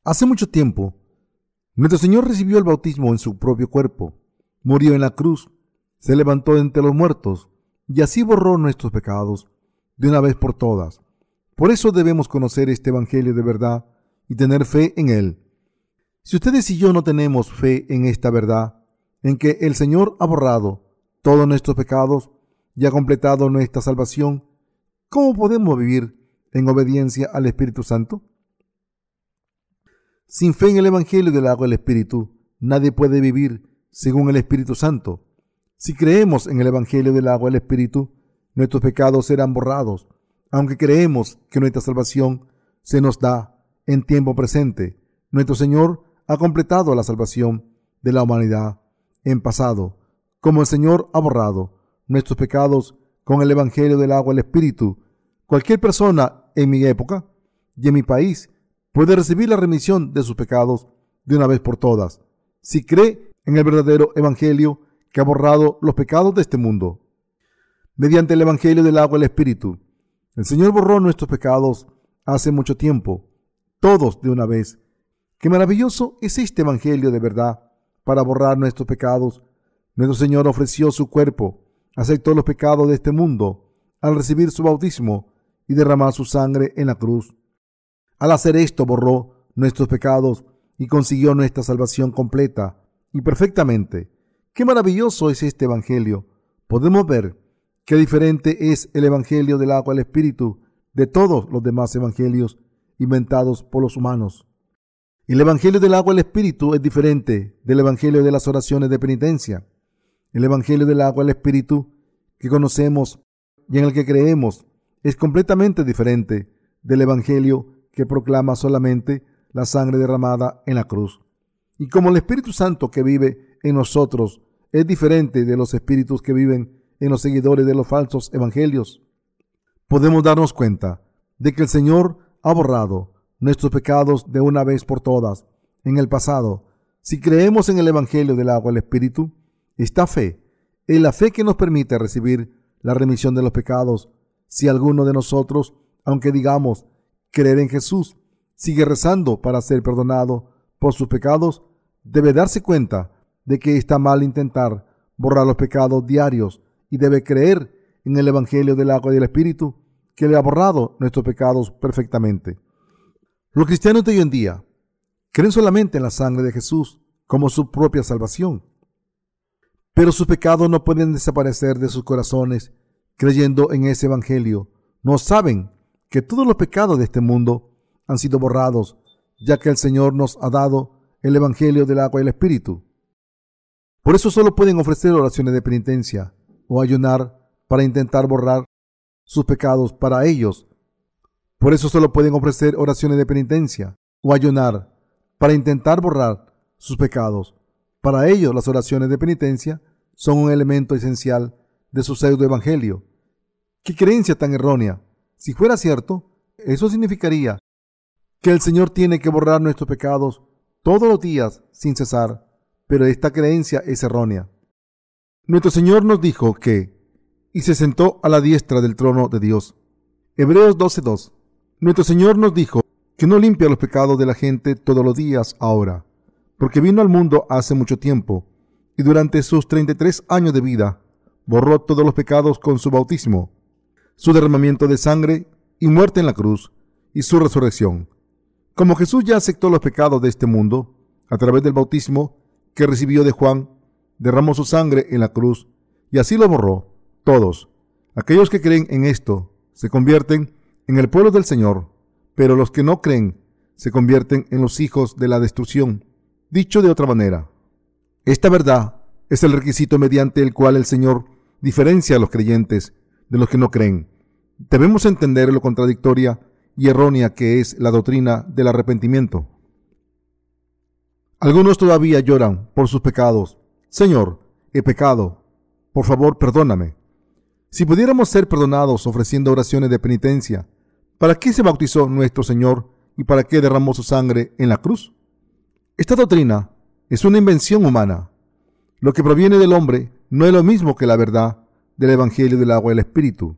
Hace mucho tiempo Nuestro Señor recibió el bautismo en su propio cuerpo, murió en la cruz, se levantó de entre los muertos y así borró nuestros pecados de una vez por todas. Por eso debemos conocer este Evangelio de verdad y tener fe en él. Si ustedes y yo no tenemos fe en esta verdad, en que el Señor ha borrado todos nuestros pecados y ha completado nuestra salvación, ¿cómo podemos vivir en obediencia al Espíritu Santo? Sin fe en el Evangelio del agua y el Espíritu, nadie puede vivir según el Espíritu Santo. Si creemos en el Evangelio del agua y el Espíritu, nuestros pecados serán borrados, aunque creemos que nuestra salvación se nos da en tiempo presente. Nuestro Señor ha completado la salvación de la humanidad en pasado. Como el Señor ha borrado nuestros pecados con el Evangelio del agua y el Espíritu, cualquier persona en mi época y en mi país puede recibir la remisión de sus pecados de una vez por todas, si cree en el verdadero Evangelio que ha borrado los pecados de este mundo. Mediante el Evangelio del agua y el Espíritu, el Señor borró nuestros pecados hace mucho tiempo, todos de una vez. ¡Qué maravilloso es este Evangelio de verdad para borrar nuestros pecados! Nuestro Señor ofreció su cuerpo, aceptó los pecados de este mundo al recibir su bautismo y derramar su sangre en la cruz. Al hacer esto borró nuestros pecados y consiguió nuestra salvación completa y perfectamente. ¡Qué maravilloso es este Evangelio! Podemos ver qué diferente es el Evangelio del agua y el Espíritu de todos los demás evangelios inventados por los humanos. El Evangelio del agua y el Espíritu es diferente del Evangelio de las oraciones de penitencia. El Evangelio del agua y el Espíritu que conocemos y en el que creemos es completamente diferente del Evangelio que proclama solamente la sangre derramada en la cruz. Y como el Espíritu Santo que vive en nosotros es diferente de los espíritus que viven en los seguidores de los falsos evangelios, podemos darnos cuenta de que el Señor ha borrado nuestros pecados de una vez por todas en el pasado. Si creemos en el Evangelio del agua y el Espíritu, esta fe es la fe que nos permite recibir la remisión de los pecados. Si alguno de nosotros, aunque digamos creer en Jesús, sigue rezando para ser perdonado por sus pecados, debe darse cuenta de que está mal intentar borrar los pecados diarios y debe creer en el Evangelio del agua y del Espíritu que le ha borrado nuestros pecados perfectamente. Los cristianos de hoy en día creen solamente en la sangre de Jesús como su propia salvación, pero sus pecados no pueden desaparecer de sus corazones creyendo en ese Evangelio. No saben que todos los pecados de este mundo han sido borrados, ya que el Señor nos ha dado el Evangelio del agua y el Espíritu. Por eso solo pueden ofrecer oraciones de penitencia o ayunar para intentar borrar sus pecados para ellos. Por eso solo pueden ofrecer oraciones de penitencia o ayunar para intentar borrar sus pecados. Para ellos las oraciones de penitencia son un elemento esencial de su pseudo-evangelio. ¡Qué creencia tan errónea! Si fuera cierto, eso significaría que el Señor tiene que borrar nuestros pecados todos los días sin cesar, pero esta creencia es errónea. Nuestro Señor nos dijo que y se sentó a la diestra del trono de Dios. Hebreos 12:2. Nuestro Señor nos dijo que no limpia los pecados de la gente todos los días ahora, porque vino al mundo hace mucho tiempo y durante sus 33 años de vida borró todos los pecados con su bautismo, su derramamiento de sangre y muerte en la cruz y su resurrección. Como Jesús ya aceptó los pecados de este mundo a través del bautismo que recibió de Juan, derramó su sangre en la cruz y así lo borró. Todos aquellos que creen en esto se convierten en el pueblo del Señor, pero los que no creen se convierten en los hijos de la destrucción. Dicho de otra manera, esta verdad es el requisito mediante el cual el Señor diferencia a los creyentes de los que no creen. Debemos entender lo contradictoria y errónea que es la doctrina del arrepentimiento. Algunos todavía lloran por sus pecados. Señor, he pecado. Por favor, perdóname. Si pudiéramos ser perdonados ofreciendo oraciones de penitencia, ¿para qué se bautizó nuestro Señor y para qué derramó su sangre en la cruz? Esta doctrina es una invención humana. Lo que proviene del hombre no es lo mismo que la verdad del Evangelio del agua y el Espíritu.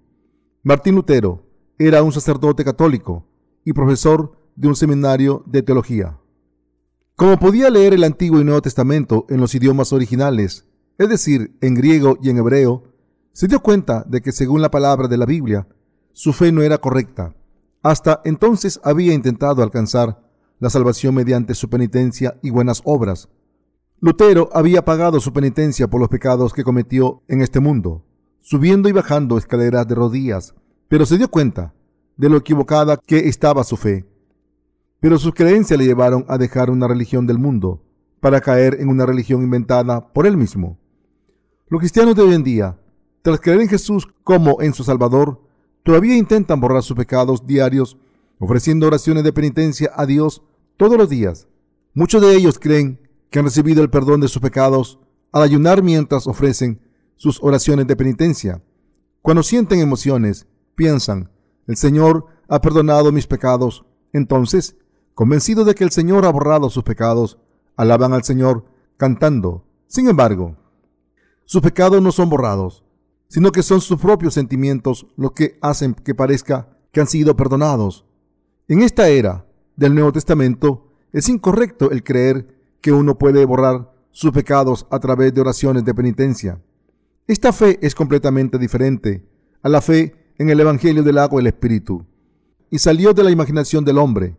Martín Lutero era un sacerdote católico y profesor de un seminario de teología. Como podía leer el Antiguo y Nuevo Testamento en los idiomas originales, es decir, en griego y en hebreo, se dio cuenta de que según la palabra de la Biblia, su fe no era correcta. Hasta entonces había intentado alcanzar la salvación mediante su penitencia y buenas obras. Lutero había pagado su penitencia por los pecados que cometió en este mundo, subiendo y bajando escaleras de rodillas, pero se dio cuenta de lo equivocada que estaba su fe. Pero sus creencias le llevaron a dejar una religión del mundo para caer en una religión inventada por él mismo. Los cristianos de hoy en día, tras creer en Jesús como en su Salvador, todavía intentan borrar sus pecados diarios, ofreciendo oraciones de penitencia a Dios todos los días. Muchos de ellos creen que han recibido el perdón de sus pecados al ayunar mientras ofrecen sus oraciones de penitencia. Cuando sienten emociones, piensan, el Señor ha perdonado mis pecados. Entonces, convencidos de que el Señor ha borrado sus pecados, alaban al Señor cantando. Sin embargo, sus pecados no son borrados, sino que son sus propios sentimientos los que hacen que parezca que han sido perdonados. En esta era del Nuevo Testamento es incorrecto el creer que uno puede borrar sus pecados a través de oraciones de penitencia. Esta fe es completamente diferente a la fe en el Evangelio del agua y el Espíritu, y salió de la imaginación del hombre.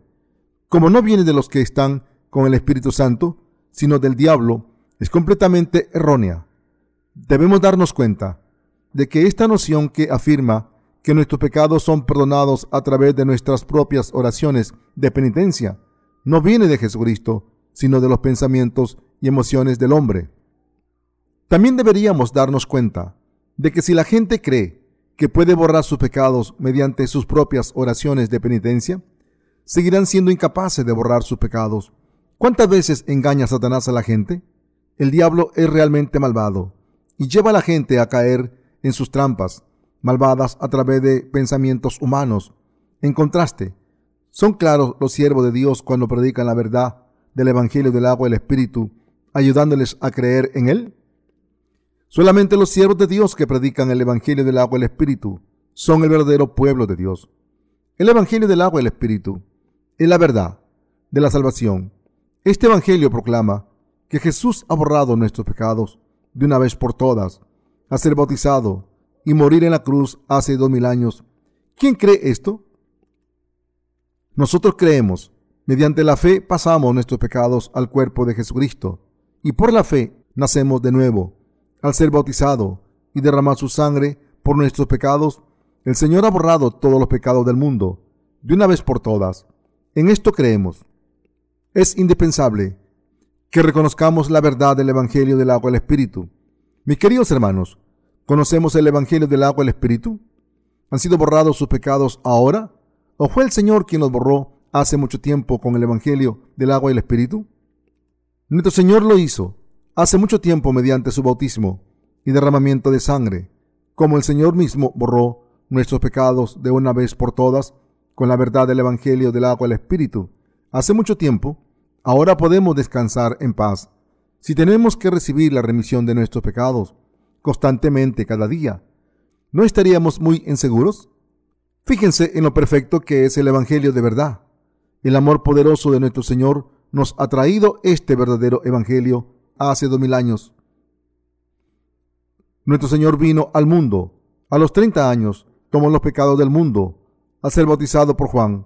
Como no viene de los que están con el Espíritu Santo, sino del diablo, es completamente errónea. Debemos darnos cuenta de que esta noción que afirma que nuestros pecados son perdonados a través de nuestras propias oraciones de penitencia no viene de Jesucristo, sino de los pensamientos y emociones del hombre. También deberíamos darnos cuenta de que si la gente cree que puede borrar sus pecados mediante sus propias oraciones de penitencia, seguirán siendo incapaces de borrar sus pecados. ¿Cuántas veces engaña Satanás a la gente? El diablo es realmente malvado y lleva a la gente a caer en sus trampas malvadas a través de pensamientos humanos. En contraste, son claros los siervos de Dios cuando predican la verdad del Evangelio del agua y el Espíritu, ayudándoles a creer en él. Solamente los siervos de Dios que predican el Evangelio del agua y el Espíritu son el verdadero pueblo de Dios. El Evangelio del agua y el Espíritu es la verdad de la salvación. Este Evangelio proclama que Jesús ha borrado nuestros pecados de una vez por todas, a ser bautizado y morir en la cruz hace 2000 años. ¿Quién cree esto? Nosotros creemos. Mediante la fe pasamos nuestros pecados al cuerpo de Jesucristo y por la fe nacemos de nuevo. Al ser bautizado y derramar su sangre por nuestros pecados, el Señor ha borrado todos los pecados del mundo de una vez por todas. En esto creemos. Es indispensable que reconozcamos la verdad del Evangelio del agua y el Espíritu. Mis queridos hermanos, ¿conocemos el Evangelio del agua y el Espíritu? ¿Han sido borrados sus pecados ahora? ¿O fue el Señor quien los borró hace mucho tiempo con el Evangelio del agua y el Espíritu? Nuestro Señor lo hizo hace mucho tiempo mediante su bautismo y derramamiento de sangre. Como el Señor mismo borró nuestros pecados de una vez por todas con la verdad del Evangelio del agua y el Espíritu hace mucho tiempo, ahora podemos descansar en paz. Si tenemos que recibir la remisión de nuestros pecados constantemente cada día, ¿no estaríamos muy inseguros? Fíjense en lo perfecto que es el Evangelio de verdad. El amor poderoso de nuestro Señor nos ha traído este verdadero Evangelio hace 2000 años. Nuestro Señor vino al mundo a los 30 años, tomó los pecados del mundo al ser bautizado por Juan.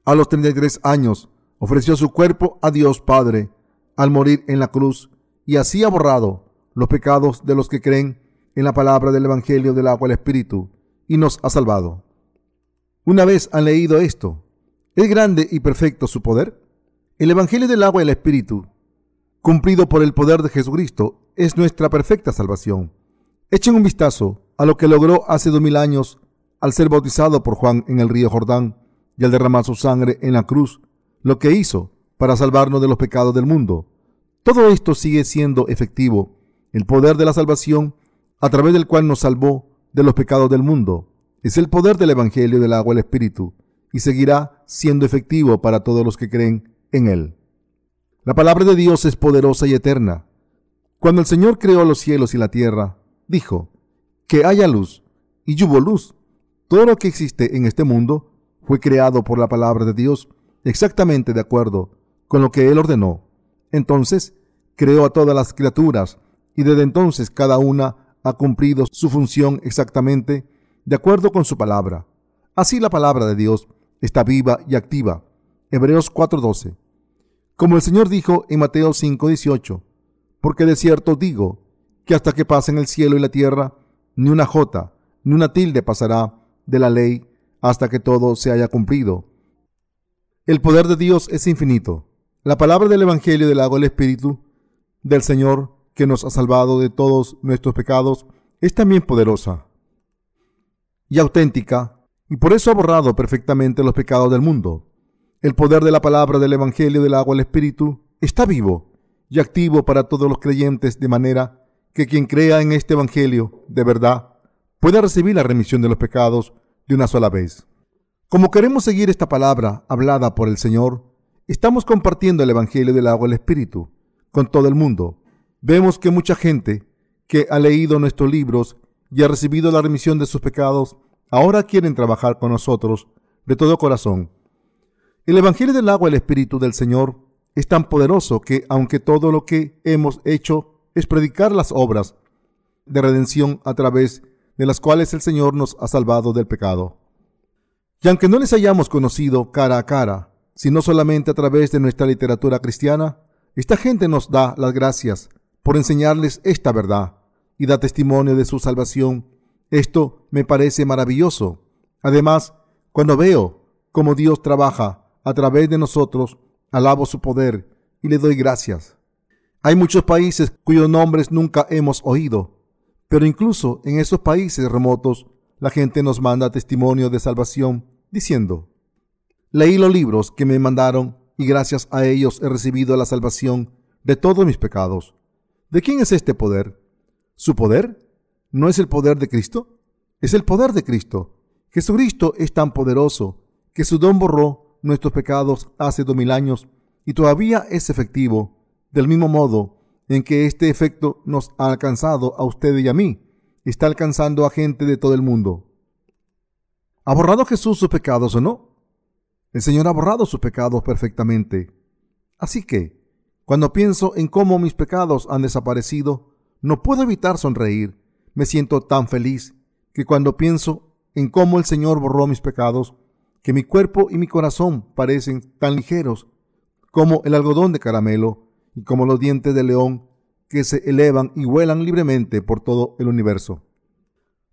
A los 33 años ofreció su cuerpo a Dios Padre al morir en la cruz y así ha borrado los pecados de los que creen en la palabra del Evangelio del agua y el Espíritu y nos ha salvado. Una vez han leído esto, ¿es grande y perfecto su poder? El Evangelio del agua y el Espíritu, cumplido por el poder de Jesucristo, es nuestra perfecta salvación. Echen un vistazo a lo que logró hace 2000 años al ser bautizado por Juan en el río Jordán y al derramar su sangre en la cruz, lo que hizo para salvarnos de los pecados del mundo. Todo esto sigue siendo efectivo, el poder de la salvación a través del cual nos salvó de los pecados del mundo. Es el poder del Evangelio del agua y el Espíritu y seguirá siendo efectivo para todos los que creen en él. La palabra de Dios es poderosa y eterna. Cuando el Señor creó los cielos y la tierra, dijo que haya luz y hubo luz. Todo lo que existe en este mundo fue creado por la palabra de Dios, exactamente de acuerdo con lo que Él ordenó. Entonces creó a todas las criaturas, y desde entonces cada una ha cumplido su función exactamente de acuerdo con su palabra. Así la palabra de Dios está viva y activa. Hebreos 4:12. Como el Señor dijo en Mateo 5:18, porque de cierto digo que hasta que pasen el cielo y la tierra, ni una jota, ni una tilde pasará de la ley hasta que todo se haya cumplido. El poder de Dios es infinito. La palabra del Evangelio del agua del Espíritu del Señor, que nos ha salvado de todos nuestros pecados, es también poderosa y auténtica, y por eso ha borrado perfectamente los pecados del mundo. El poder de la palabra del Evangelio del agua del Espíritu está vivo y activo para todos los creyentes, de manera que quien crea en este Evangelio de verdad pueda recibir la remisión de los pecados de una sola vez. Como queremos seguir esta palabra hablada por el Señor, estamos compartiendo el Evangelio del agua del Espíritu con todo el mundo. Vemos que mucha gente que ha leído nuestros libros y ha recibido la remisión de sus pecados, ahora quieren trabajar con nosotros de todo corazón. El Evangelio del agua del Espíritu del Señor es tan poderoso que, aunque todo lo que hemos hecho es predicar las obras de redención a través de las cuales el Señor nos ha salvado del pecado, y aunque no les hayamos conocido cara a cara, sino solamente a través de nuestra literatura cristiana, esta gente nos da las gracias por enseñarles esta verdad y da testimonio de su salvación. Esto me parece maravilloso. Además, cuando veo cómo Dios trabaja a través de nosotros, alabo su poder y le doy gracias. Hay muchos países cuyos nombres nunca hemos oído, pero incluso en esos países remotos, la gente nos manda testimonio de salvación diciendo: leí los libros que me mandaron y gracias a ellos he recibido la salvación de todos mis pecados. ¿De quién es este poder? ¿Su poder? ¿No es el poder de Cristo? Es el poder de Cristo. Jesucristo es tan poderoso que su don borró nuestros pecados hace 2000 años y todavía es efectivo, del mismo modo en que este efecto nos ha alcanzado a usted y a mí. Está alcanzando a gente de todo el mundo. ¿Ha borrado Jesús sus pecados o no? El Señor ha borrado sus pecados perfectamente. Así que, cuando pienso en cómo mis pecados han desaparecido, no puedo evitar sonreír. Me siento tan feliz que cuando pienso en cómo el Señor borró mis pecados, que mi cuerpo y mi corazón parecen tan ligeros como el algodón de caramelo y como los dientes de león que se elevan y vuelan libremente por todo el universo.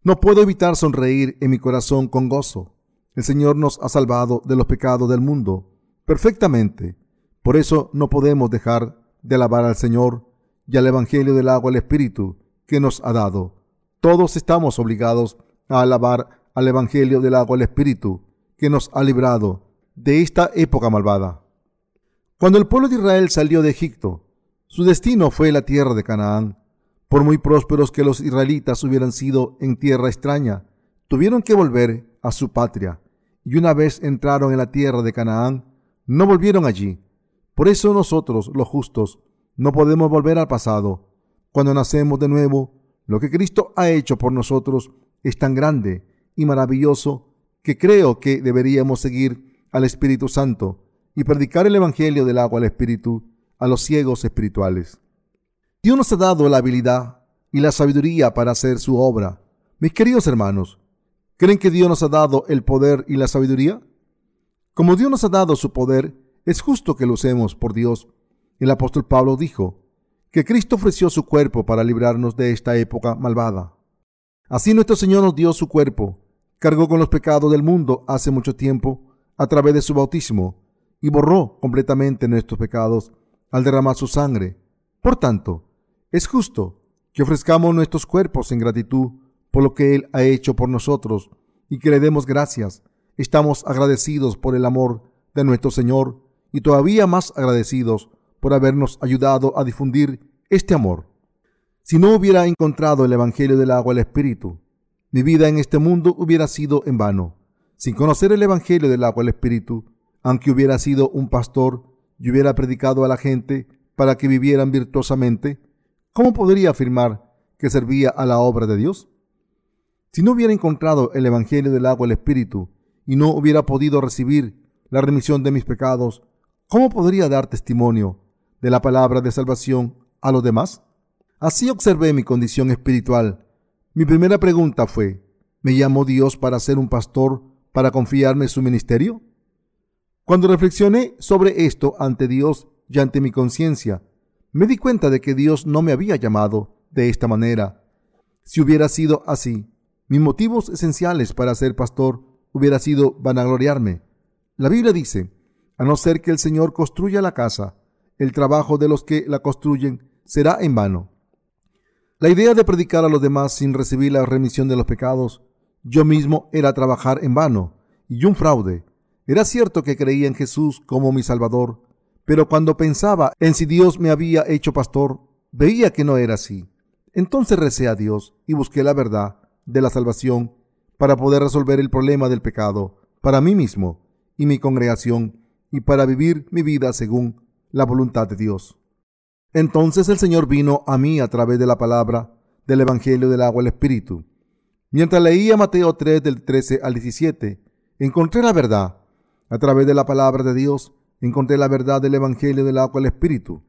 No puedo evitar sonreír en mi corazón con gozo. El Señor nos ha salvado de los pecados del mundo perfectamente. Por eso no podemos dejar de alabar al Señor y al Evangelio del agua del Espíritu que nos ha dado. Todos estamos obligados a alabar al Evangelio del agua del Espíritu que nos ha librado de esta época malvada. Cuando el pueblo de Israel salió de Egipto, su destino fue la tierra de Canaán. Por muy prósperos que los israelitas hubieran sido en tierra extraña, tuvieron que volver a su patria, y una vez entraron en la tierra de Canaán, no volvieron allí. Por eso nosotros, los justos, no podemos volver al pasado. Cuando nacemos de nuevo, lo que Cristo ha hecho por nosotros es tan grande y maravilloso que creo que deberíamos seguir al Espíritu Santo y predicar el Evangelio del agua al Espíritu a los ciegos espirituales. Dios nos ha dado la habilidad y la sabiduría para hacer su obra. Mis queridos hermanos, ¿creen que Dios nos ha dado el poder y la sabiduría? Como Dios nos ha dado su poder, es justo que lo usemos por Dios. El apóstol Pablo dijo que Cristo ofreció su cuerpo para librarnos de esta época malvada. Así nuestro Señor nos dio su cuerpo, cargó con los pecados del mundo hace mucho tiempo a través de su bautismo y borró completamente nuestros pecados al derramar su sangre. Por tanto, es justo que ofrezcamos nuestros cuerpos en gratitud por lo que Él ha hecho por nosotros y que le demos gracias. Estamos agradecidos por el amor de nuestro Señor y todavía más agradecidos por habernos ayudado a difundir este amor. Si no hubiera encontrado el Evangelio del agua del Espíritu, mi vida en este mundo hubiera sido en vano. Sin conocer el Evangelio del agua del Espíritu, aunque hubiera sido un pastor y hubiera predicado a la gente para que vivieran virtuosamente, ¿cómo podría afirmar que servía a la obra de Dios? Si no hubiera encontrado el Evangelio del agua del Espíritu y no hubiera podido recibir la remisión de mis pecados, ¿cómo podría dar testimonio de la palabra de salvación a los demás? Así observé mi condición espiritual. Mi primera pregunta fue: ¿me llamó Dios para ser un pastor, para confiarme su ministerio? Cuando reflexioné sobre esto ante Dios y ante mi conciencia, me di cuenta de que Dios no me había llamado de esta manera. Si hubiera sido así, mis motivos esenciales para ser pastor hubiera sido vanagloriarme. La Biblia dice: a no ser que el Señor construya la casa, el trabajo de los que la construyen será en vano. La idea de predicar a los demás sin recibir la remisión de los pecados, yo mismo, era trabajar en vano y un fraude. Era cierto que creía en Jesús como mi Salvador, pero cuando pensaba en si Dios me había hecho pastor, veía que no era así. Entonces recé a Dios y busqué la verdad de la salvación para poder resolver el problema del pecado para mí mismo y mi congregación, y para vivir mi vida según la voluntad de Dios. Entonces el Señor vino a mí a través de la palabra del Evangelio del agua y el Espíritu. Mientras leía Mateo 3 del 13 al 17, encontré la verdad. A través de la palabra de Dios, encontré la verdad del Evangelio del agua y el Espíritu.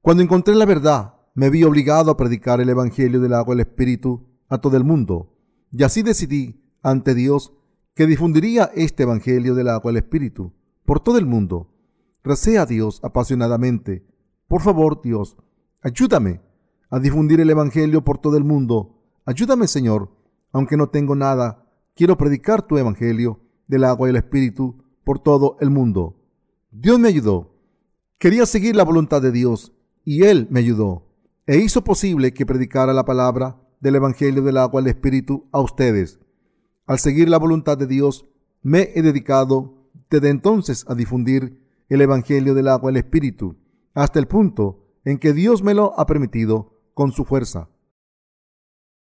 Cuando encontré la verdad, me vi obligado a predicar el Evangelio del agua y el Espíritu a todo el mundo. Y así decidí ante Dios que difundiría este Evangelio del agua y el Espíritu por todo el mundo. Recé a Dios apasionadamente: por favor, Dios, ayúdame a difundir el Evangelio por todo el mundo. Ayúdame, Señor, aunque no tengo nada, quiero predicar tu Evangelio del agua y el Espíritu por todo el mundo. Dios me ayudó. Quería seguir la voluntad de Dios y Él me ayudó e hizo posible que predicara la palabra del Evangelio del agua y el Espíritu a ustedes. Al seguir la voluntad de Dios, me he dedicado desde entonces a difundir el Evangelio del agua y el Espíritu, hasta el punto en que Dios me lo ha permitido con su fuerza.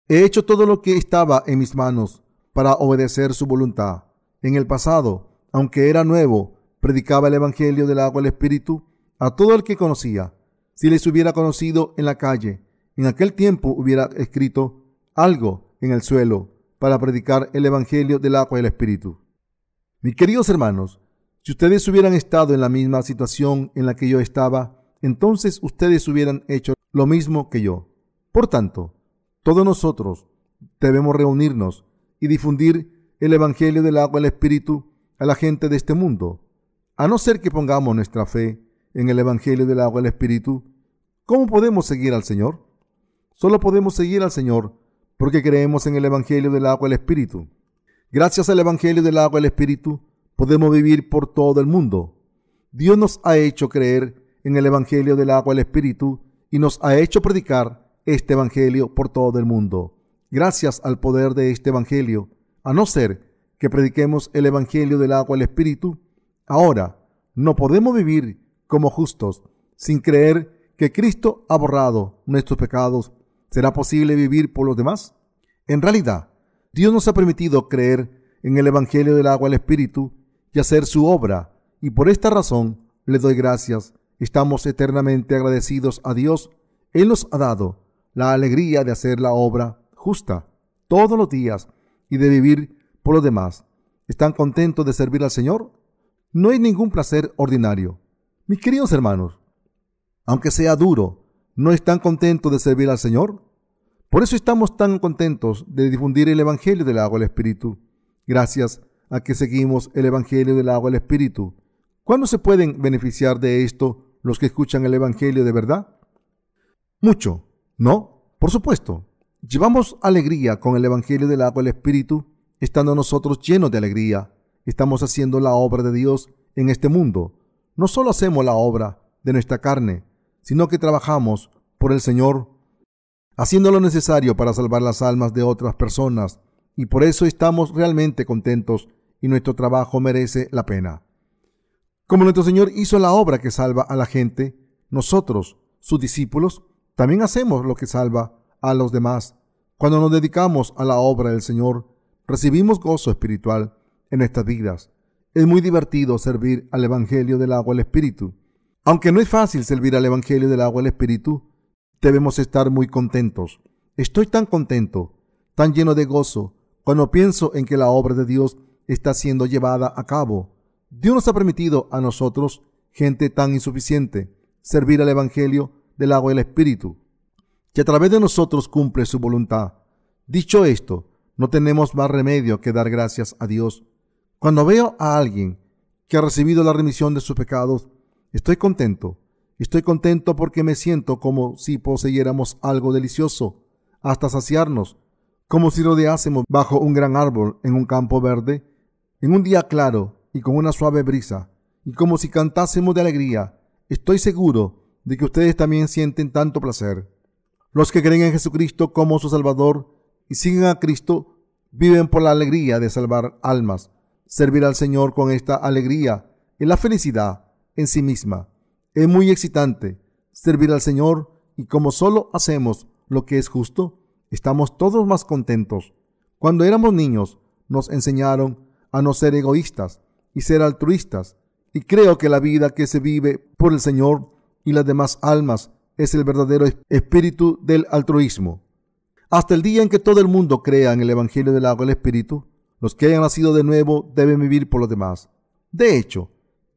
He hecho todo lo que estaba en mis manos para obedecer su voluntad. En el pasado, aunque era nuevo, predicaba el Evangelio del agua y el Espíritu a todo el que conocía. Si les hubiera conocido en la calle, en aquel tiempo hubiera escrito algo en el suelo para predicar el Evangelio del agua y el Espíritu. Mis queridos hermanos, si ustedes hubieran estado en la misma situación en la que yo estaba, entonces ustedes hubieran hecho lo mismo que yo. Por tanto, todos nosotros debemos reunirnos y difundir el Evangelio del agua y el Espíritu a la gente de este mundo. A no ser que pongamos nuestra fe en el Evangelio del agua y el Espíritu, ¿cómo podemos seguir al Señor? Solo podemos seguir al Señor porque creemos en el Evangelio del agua y el Espíritu. Gracias al Evangelio del agua y el Espíritu, podemos vivir por todo el mundo. Dios nos ha hecho creer en el Evangelio del agua y el Espíritu y nos ha hecho predicar este Evangelio por todo el mundo. Gracias al poder de este Evangelio, a no ser que prediquemos el Evangelio del agua y el Espíritu, ahora no podemos vivir como justos sin creer que Cristo ha borrado nuestros pecados. ¿Será posible vivir por los demás? En realidad, Dios nos ha permitido creer en el Evangelio del agua y el Espíritu y hacer su obra, y por esta razón le doy gracias. Estamos eternamente agradecidos a Dios. Él nos ha dado la alegría de hacer la obra justa todos los días y de vivir por los demás. ¿Están contentos de servir al Señor? No hay ningún placer ordinario. Mis queridos hermanos, aunque sea duro, ¿no están contentos de servir al Señor? Por eso estamos tan contentos de difundir el Evangelio del agua y el Espíritu. Gracias a que seguimos el Evangelio del agua y el Espíritu. ¿Cuándo se pueden beneficiar de esto los que escuchan el Evangelio de verdad? Mucho, ¿no? Por supuesto. Llevamos alegría con el Evangelio del agua y el Espíritu, estando nosotros llenos de alegría. Estamos haciendo la obra de Dios en este mundo. No solo hacemos la obra de nuestra carne, sino que trabajamos por el Señor, haciendo lo necesario para salvar las almas de otras personas, y por eso estamos realmente contentos y nuestro trabajo merece la pena. Como nuestro Señor hizo la obra que salva a la gente, nosotros, sus discípulos, también hacemos lo que salva a los demás. Cuando nos dedicamos a la obra del Señor, recibimos gozo espiritual en nuestras vidas. Es muy divertido servir al Evangelio del agua y el Espíritu. Aunque no es fácil servir al Evangelio del agua y el Espíritu, debemos estar muy contentos. Estoy tan contento, tan lleno de gozo, cuando pienso en que la obra de Dios está siendo llevada a cabo. Dios nos ha permitido a nosotros, gente tan insuficiente, servir al Evangelio del agua y el Espíritu, que a través de nosotros cumple su voluntad. Dicho esto, no tenemos más remedio que dar gracias a Dios. Cuando veo a alguien que ha recibido la remisión de sus pecados, estoy contento. Estoy contento porque me siento como si poseyéramos algo delicioso, hasta saciarnos, como si rodeásemos bajo un gran árbol en un campo verde, en un día claro y con una suave brisa, y como si cantásemos de alegría. Estoy seguro de que ustedes también sienten tanto placer. Los que creen en Jesucristo como su Salvador y siguen a Cristo viven por la alegría de salvar almas. Servir al Señor con esta alegría es la felicidad en sí misma. Es muy excitante servir al Señor, y como solo hacemos lo que es justo, estamos todos más contentos. Cuando éramos niños, nos enseñaron a no ser egoístas y ser altruistas, y creo que la vida que se vive por el Señor y las demás almas es el verdadero espíritu del altruismo. Hasta el día en que todo el mundo crea en el Evangelio del agua y el Espíritu, los que hayan nacido de nuevo deben vivir por los demás. De hecho,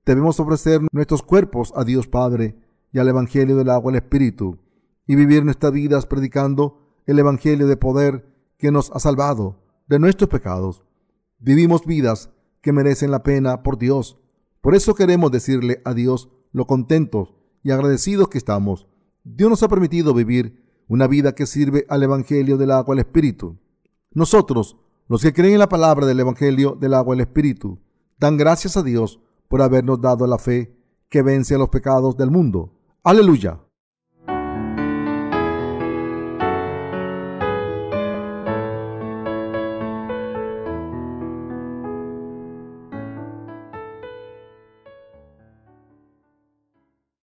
debemos ofrecer nuestros cuerpos a Dios Padre y al Evangelio del agua y el Espíritu, y vivir nuestras vidas predicando el Evangelio de poder que nos ha salvado de nuestros pecados. Vivimos vidas que merecen la pena por Dios. Por eso queremos decirle a Dios lo contentos y agradecidos que estamos. Dios nos ha permitido vivir una vida que sirve al Evangelio del agua y el Espíritu. Nosotros, los que creen en la palabra del Evangelio del agua y el Espíritu, dan gracias a Dios por habernos dado la fe que vence a los pecados del mundo. Aleluya.